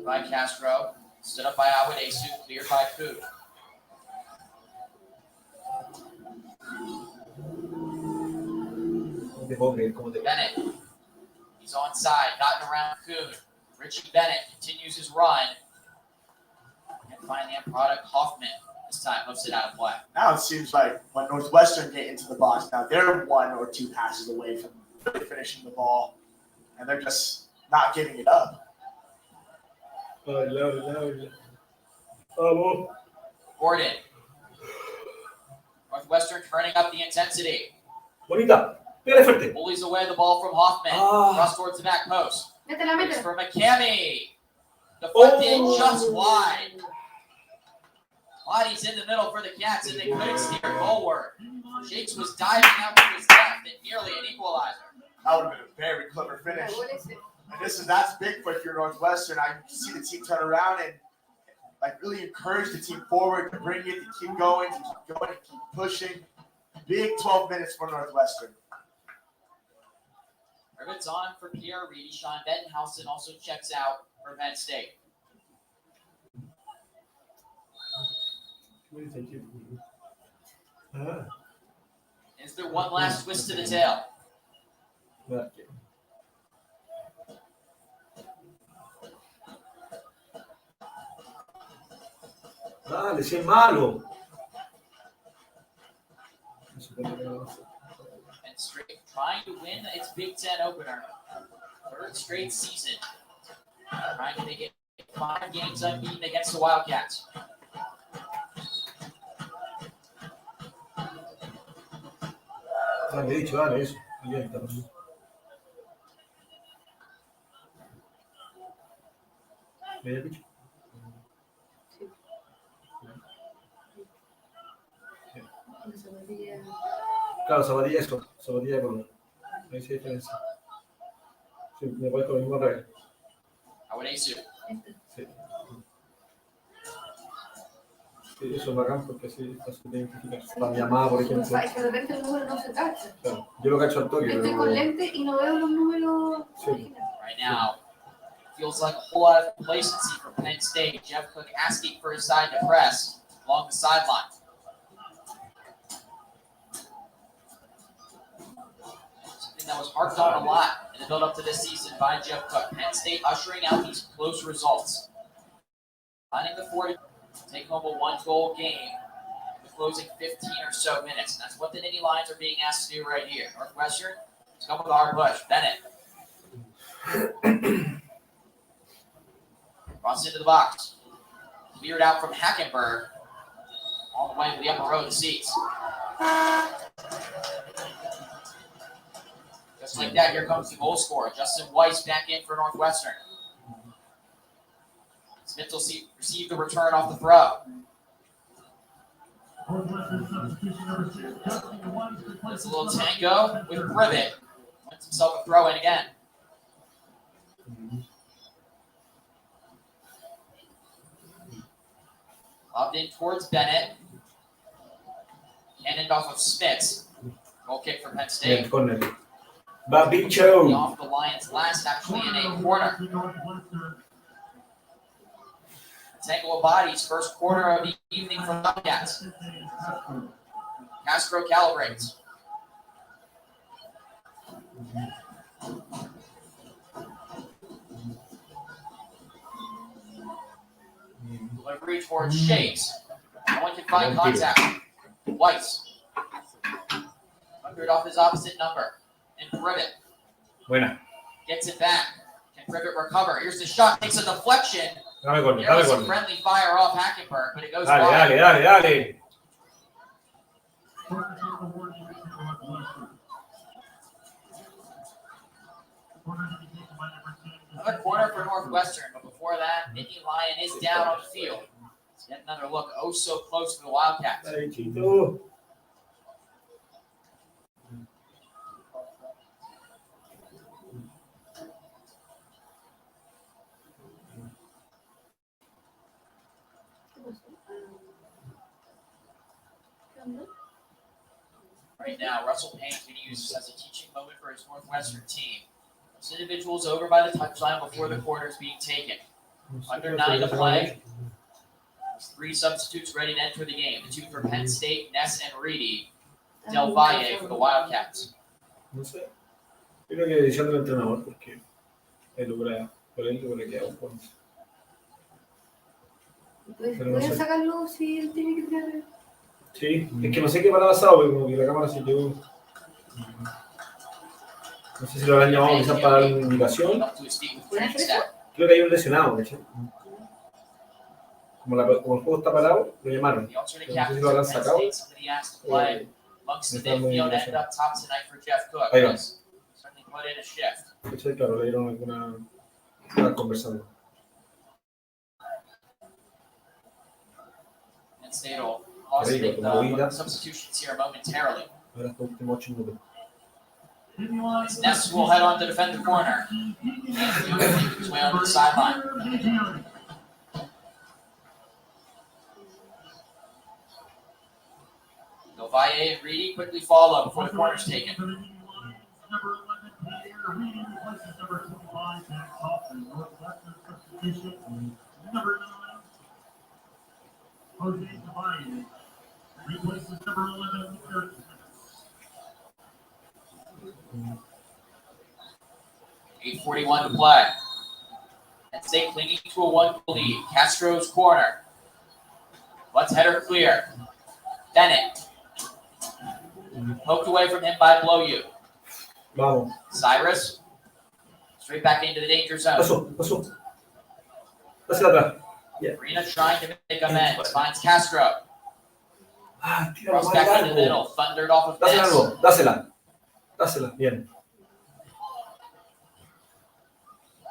By Castro. Stood up by Awadesu. Cleared by Ku. Bennett. He's onside, gotten around Kuhn. Richie Bennett continues his run. And finally, end product Hoffman this time hooks it out of play. Now it seems like when Northwestern get into the box, now they're 1 or 2 passes away from really finishing the ball, and they're just not giving it up. Gordon. Northwestern turning up the intensity. Bonita. Pégale fuerte. Bullies away the ball from Hoffman. Cross towards the back post. Métela, It's métela. for McCamey. Deflected Oh. just wide. Bodies in the middle for the Cats, and they couldn't steer forward. Jakes was diving out to his left and nearly an equalizer. That would have been a very clever finish. And that's big for if you're Northwestern. I see the team turn around and really encourage the team forward to bring it, to keep going, and keep pushing. Big 12 minutes for Northwestern. Ribbons on for Pierre Reedy. Sean Bettenhausen also checks out for Penn State. Is there one last twist to the tail? Dale, si es malo. And straight, trying to win its Big Ten opener. Third straight season. Trying to make it 5 games unbeaten against the Wildcats. Dale, dicho, dale, eso. Aliéntanos. ¿Me había dicho? Claro, zapatilla eso. Zapatilla de color. Ahí sí hay diferencia. Sí, me voy con la misma regla. Awadesu. Sí. Sí, eso es bacán porque así es fácil de identificar. Para mi mamá, por ejemplo. Es que de repente el número no se cacha. Claro, yo lo cacho al toque, Estoy pero. con lente y no veo los números Sí. originales. Right now, feels like a whole lot of complacency from Penn State. Jeff Cook asking for his side to press along the sideline. Something that was harped on a lot in the build-up to this season by Jeff Cook. Penn State ushering out these close results. Finding the 40 to take home a 1-goal game in the closing 15 or so minutes. And that's what the Nittany Lions are being asked to do right here. Northwestern is coming with a hard push. Bennett. Cross into the box. Cleared out from Hackenberg. All the way to the upper row of the seats. Just like that, here comes the goal scorer. Justin Weiss back in for Northwestern. Smith will receive the return off the throw. It's a little tango with Privet. Wins himself a throw in again. Lobbed in towards Bennett. Handed off of Smith. Goal kick for Penn Bien, State. corner. Va Bicho. Off the Lions last, actually in a corner. Tangle of bodies, first quarter of the evening for Bobcats. Castro calibrates. Delivery towards Shakes. No one can find contact. Weiss. Thundered off his opposite number. And Privet Buena. gets it back. Can Privet recover? Here's the shot. Takes a deflection. Dame corner, There was dame some corner. friendly fire off Hackenberg, but it goes Dale, wide. dale, dale, dale. Another corner for Northwestern, but before that, Nittany Lion is down on the field. Let's get another look. Oh, so close for the Wildcats. Dale, Chito. Right now, Russell Payne's going to use this as a teaching moment for his Northwestern team. This individual's over by the touchline before the quarter is being taken. Under 9 to play. There's 3 substitutes ready to enter the game. The 2 for Penn State, Ness and Reedy. Del Valle for the Wildcats. No sé. Yo creo que decisión del entrenador porque él logra por él logra que haga puntos. ¿Pueden sacarlo si él tiene que tirar? Sí, es que no sé qué para pasado, porque como que la cámara se quedó. No sé si lo habrán llamado quizás para dar una indicación. Up to his feet with training staff. Creo que hay un lesionado, ¿cachai? Como el juego está parado, lo llamaron. The alternate No sé si captain lo for habrán Penn sacado. State, somebody asked to play amongst the midfield, ended up top tonight for Jeff Cook. Ahí va. He's certainly put in a shift. ¿Cachai? Claro, le dieron alguna. Estaban conversando. Penn State will also Rico, make como the vida. substitutions here momentarily. Ahora estos últimos 8 minutos. As Ness will head on to defend the corner. Anthony making his way onto the sideline. Del Valle and Reedy quickly follow before the corner's taken. Number 9, Jose Caballe replaces number 11, Eric Smith. 8:41 to play. Penn State clinging to a 1-goal lead. Castro's corner. Let's header clear. Bennett. Poked away from him by Blow-You. Vamos. Cyrus. Straight back into the danger zone. Pasó, pasó. Hacia atrás. Arena trying to make amends. Finds Castro. Ah, tira Cross más back into the middle. largo. Thundered off of Dásela Ness. algo, dásela. Dásela, bien.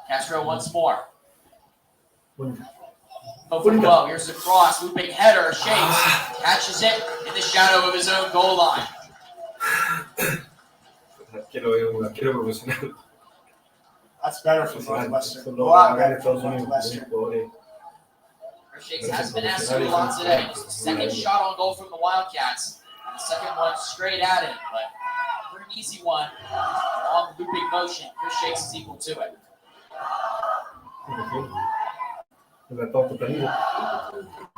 Castro once more. Bueno. Oh, for Blow. Here's the cross. Looping header. Shakes. Catches it in the shadow of his own goal line. Quiero ver un arquero profesional. That's better for Northwestern. Son A los lot que en better for Estados Unidos. Northwestern. Jugadores. Shakes has been asked to do a lot today. Second shot on goal from the Wildcats. The second one straight at him, but for an easy one, long looping motion, Chris Shakes is equal to it. La torta también.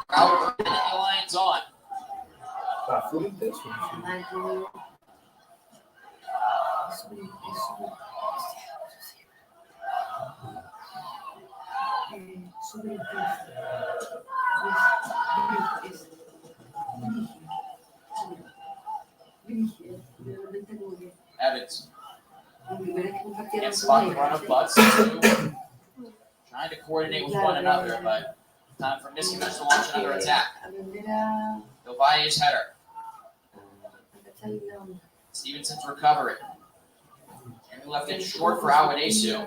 Crowd the Lions on. Está full intenso. Evans can't spot the run of Butts. Trying to coordinate with one another, but time for Miscavige to launch another attack. Del Valle's header. Stevenson's recovery. And we left it short for Awadesu.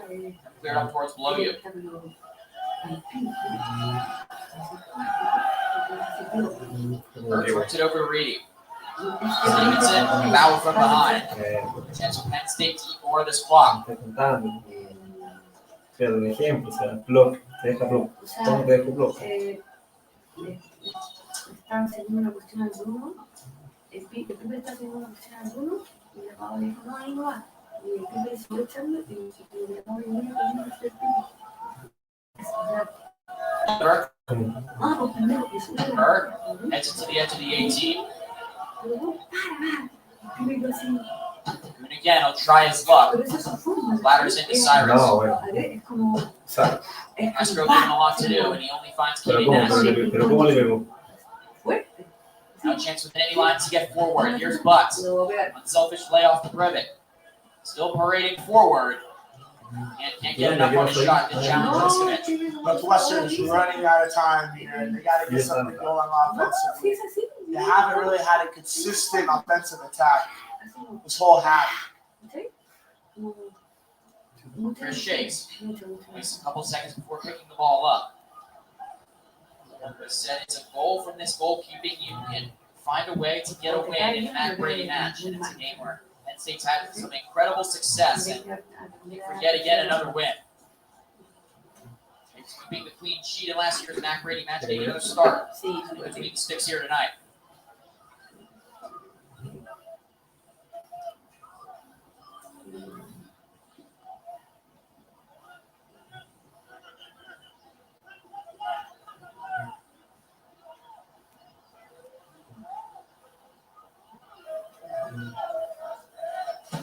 Cleared up towards Blow-You. Burke works it over to Reedy. Stevenson foul from behind. Chance for Penn State to equal this clock. Está contando. Pero de ejemplo, o sea, block, te deja block. ¿Cómo te dejo block? Están haciendo una cuestión al Bruno. el Pipe está haciendo una cuestión a alguno y la Pau le dijo, no, ahí no va. Y el Pipe se fue echando y le Pau le dijo, no, no, Burke, ah, pues pendejo, que sube la... Burke heads it to the edge of the 18. Pero no, para. El Pipe quedó así. And again, he'll try his luck. Pero esa es su forma. Ladders into Cyrus. No, bueno. Es como... Exacto. Astro giving him a lot to do, and he only finds Pero Katie ¿cómo? Nash. Pero ¿cómo le pegó? Fuerte. Now chance with any line to get forward. Here's Butts. Lo voy a ver. Unselfish lay off the privet. Still parading forward. And can't get enough on a shot to challenge Liskovic. Northwestern's running out of time here, and they got to get something going on No, sí offensively. es así. They haven't really had a consistent offensive attack this whole half. ¿Sí? Chris Shakes. Mucho. Waits a couple seconds before picking the ball up. Chris said it's a goal from this goalkeeping. You can find a way to get a win in a Matt Brady match, and it's a game where Penn State's had some incredible success, and for yet again another win. It's keeping the clean sheet in last year's Matt Brady match, getting another start Sí, between the sticks here tonight.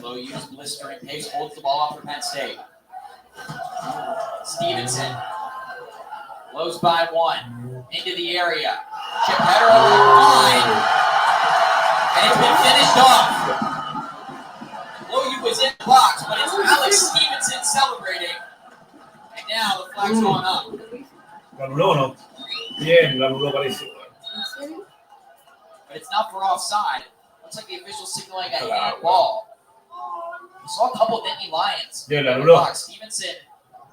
Low use blistering pace holds the ball up for Penn State. Stevenson blows by one into the area. Chip header over the line, and it's been finished off. Low was in the box, but it's Alex Stevenson celebrating, and now the flag's going up. ¿Lo anuló o no? Bien, lo anuló parece. But it's not for offside. Looks like the official signaling a handball. We saw a couple of Nittany Lions. Bien, lo in the anuló. box. Stevenson,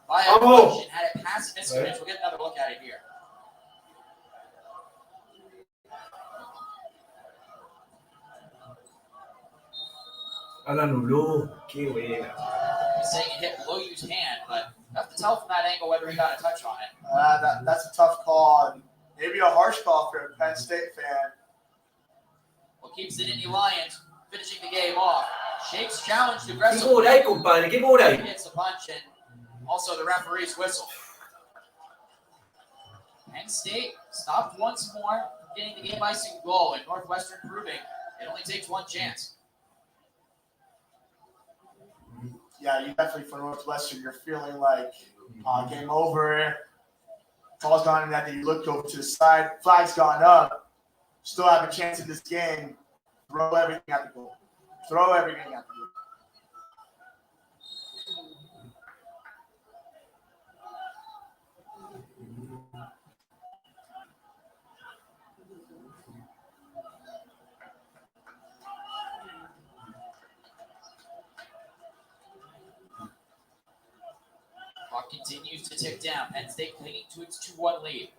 by Vamos. action, had a passive mismatch. We'll get another look at it here. La anuló. Qué buena. He's saying it hit Loyu's hand, but tough to tell from that angle whether he got a touch on it. That's a tough call, and maybe a harsh call for a Penn State fan. What keeps the Nittany Lions finishing the game off. Shakes challenged ¿Qué aggressively. cobra ahí, compadre? ¿Qué cobra ahí? Hits the punch and also the referee's whistle. Penn State stopped once more, getting the game icing goal, and Northwestern proving it only takes one chance. Yeah, you definitely for Northwestern, you're feeling like game over. Ball's gone in that. Then you looked over to the side. Flag's gone up. Still have a chance in this game. Throw everything at the goal. Throw everything at the goal. Clock continues to tick down. Penn State clinging to its 2-1 lead.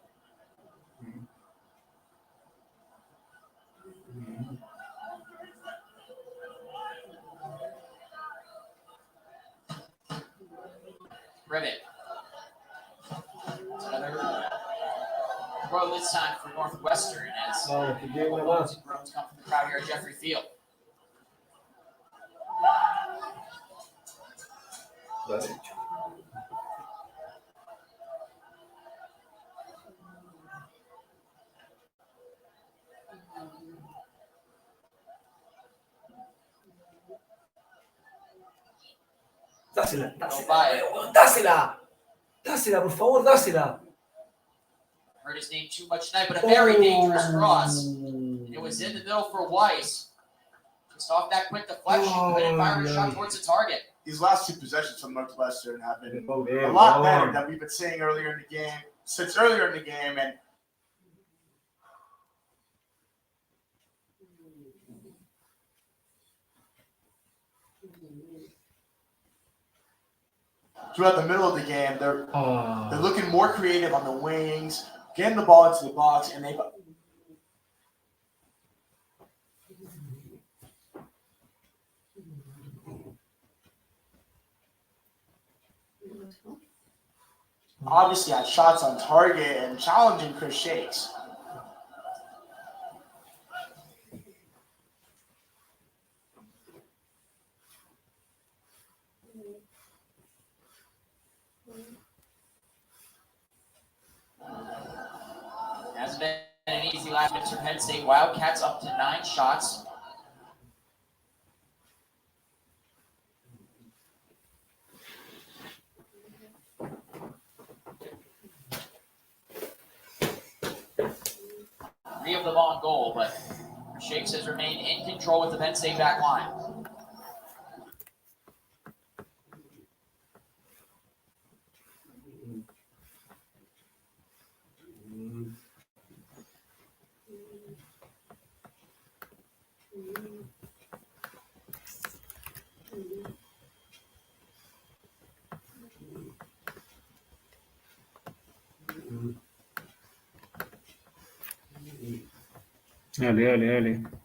Rivet. It's another throw this time for Northwestern as Vamos, que llegue una más. groans come from the crowd here at Jeffrey Field. La derecha. Dásela, dásela, dásela, por favor, dásela. Heard his name too much tonight, but a very dangerous cross. And it was in the middle for Weiss. Just off that quick deflection, couldn't fire a shot towards the target. These last two possessions from Northwestern have been Oh, a bien, lot better vamos. than we've been seeing earlier in the game, since earlier in the game, and throughout the middle of the game, they're looking more creative on the wings, getting the ball into the box, and they've obviously had shots on target and challenging Chris Shakes. last minutes from Penn State. Wildcats up to 9 shots. Three of them on goal, but Shakes has remained in control with the Penn State back line. Dale, dale, dale.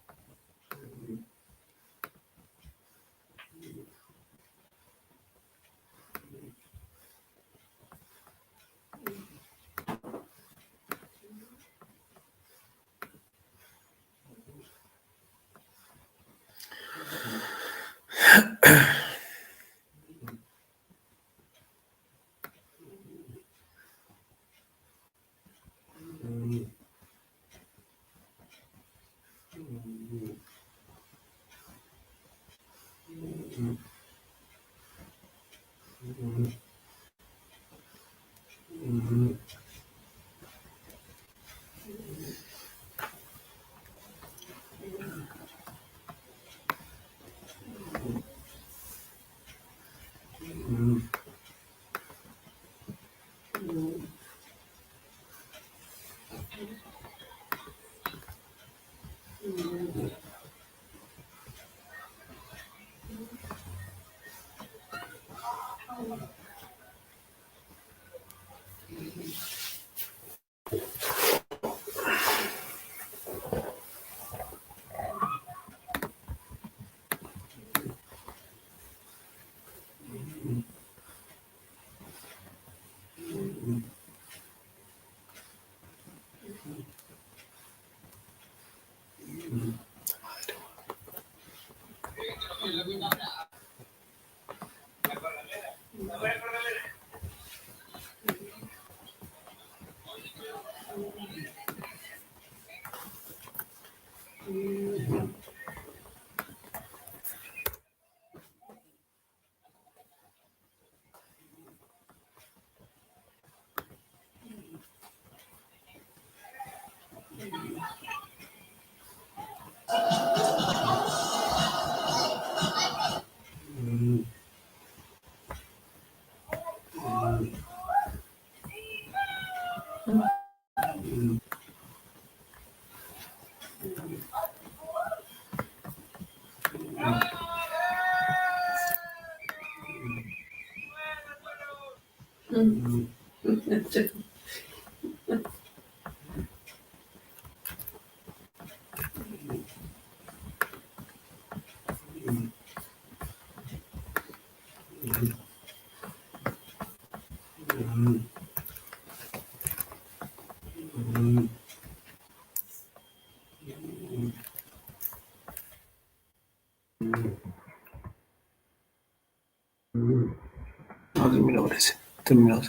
No, terminó, parece. Terminó.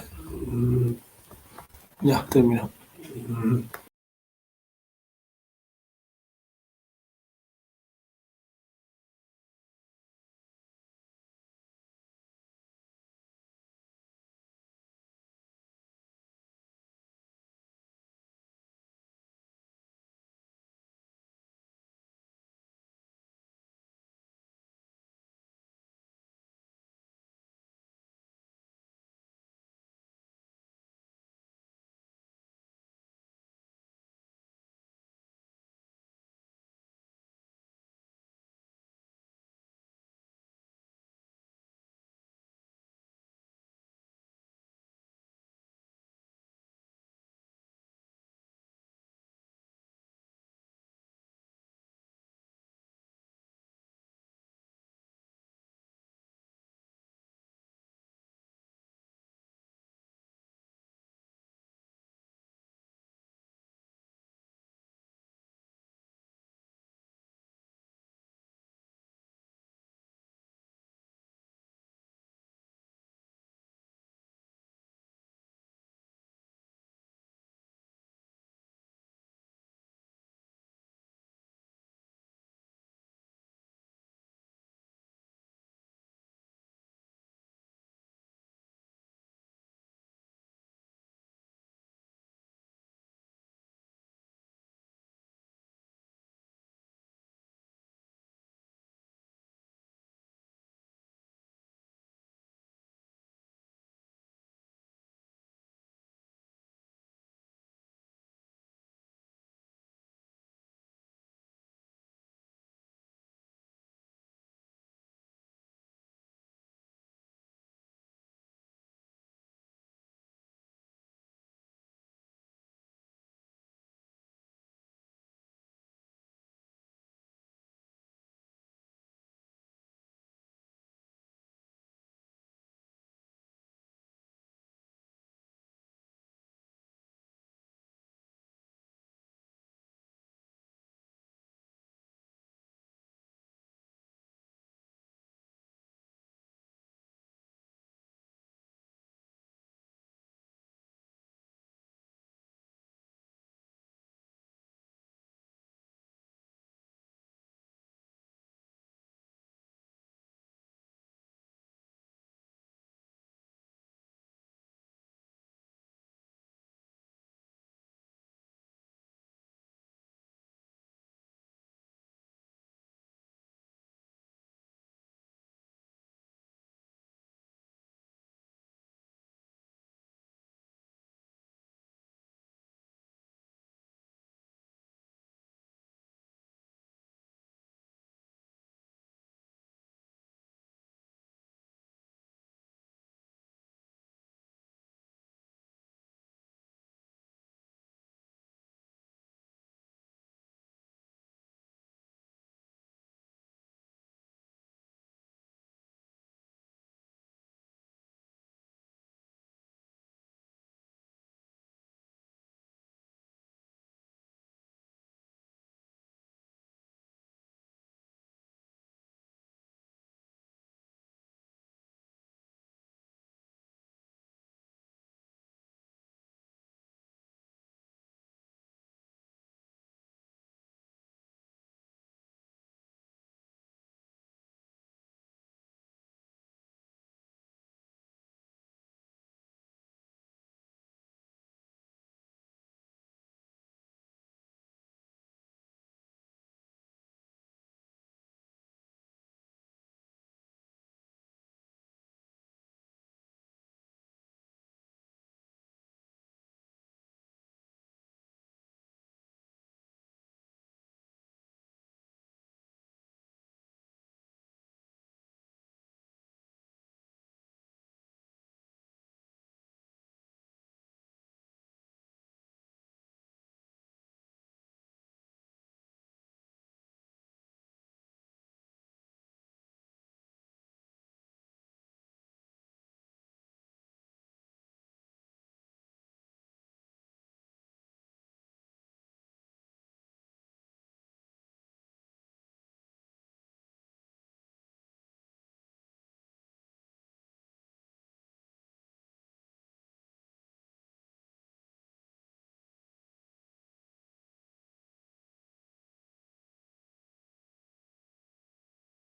Ya, terminó.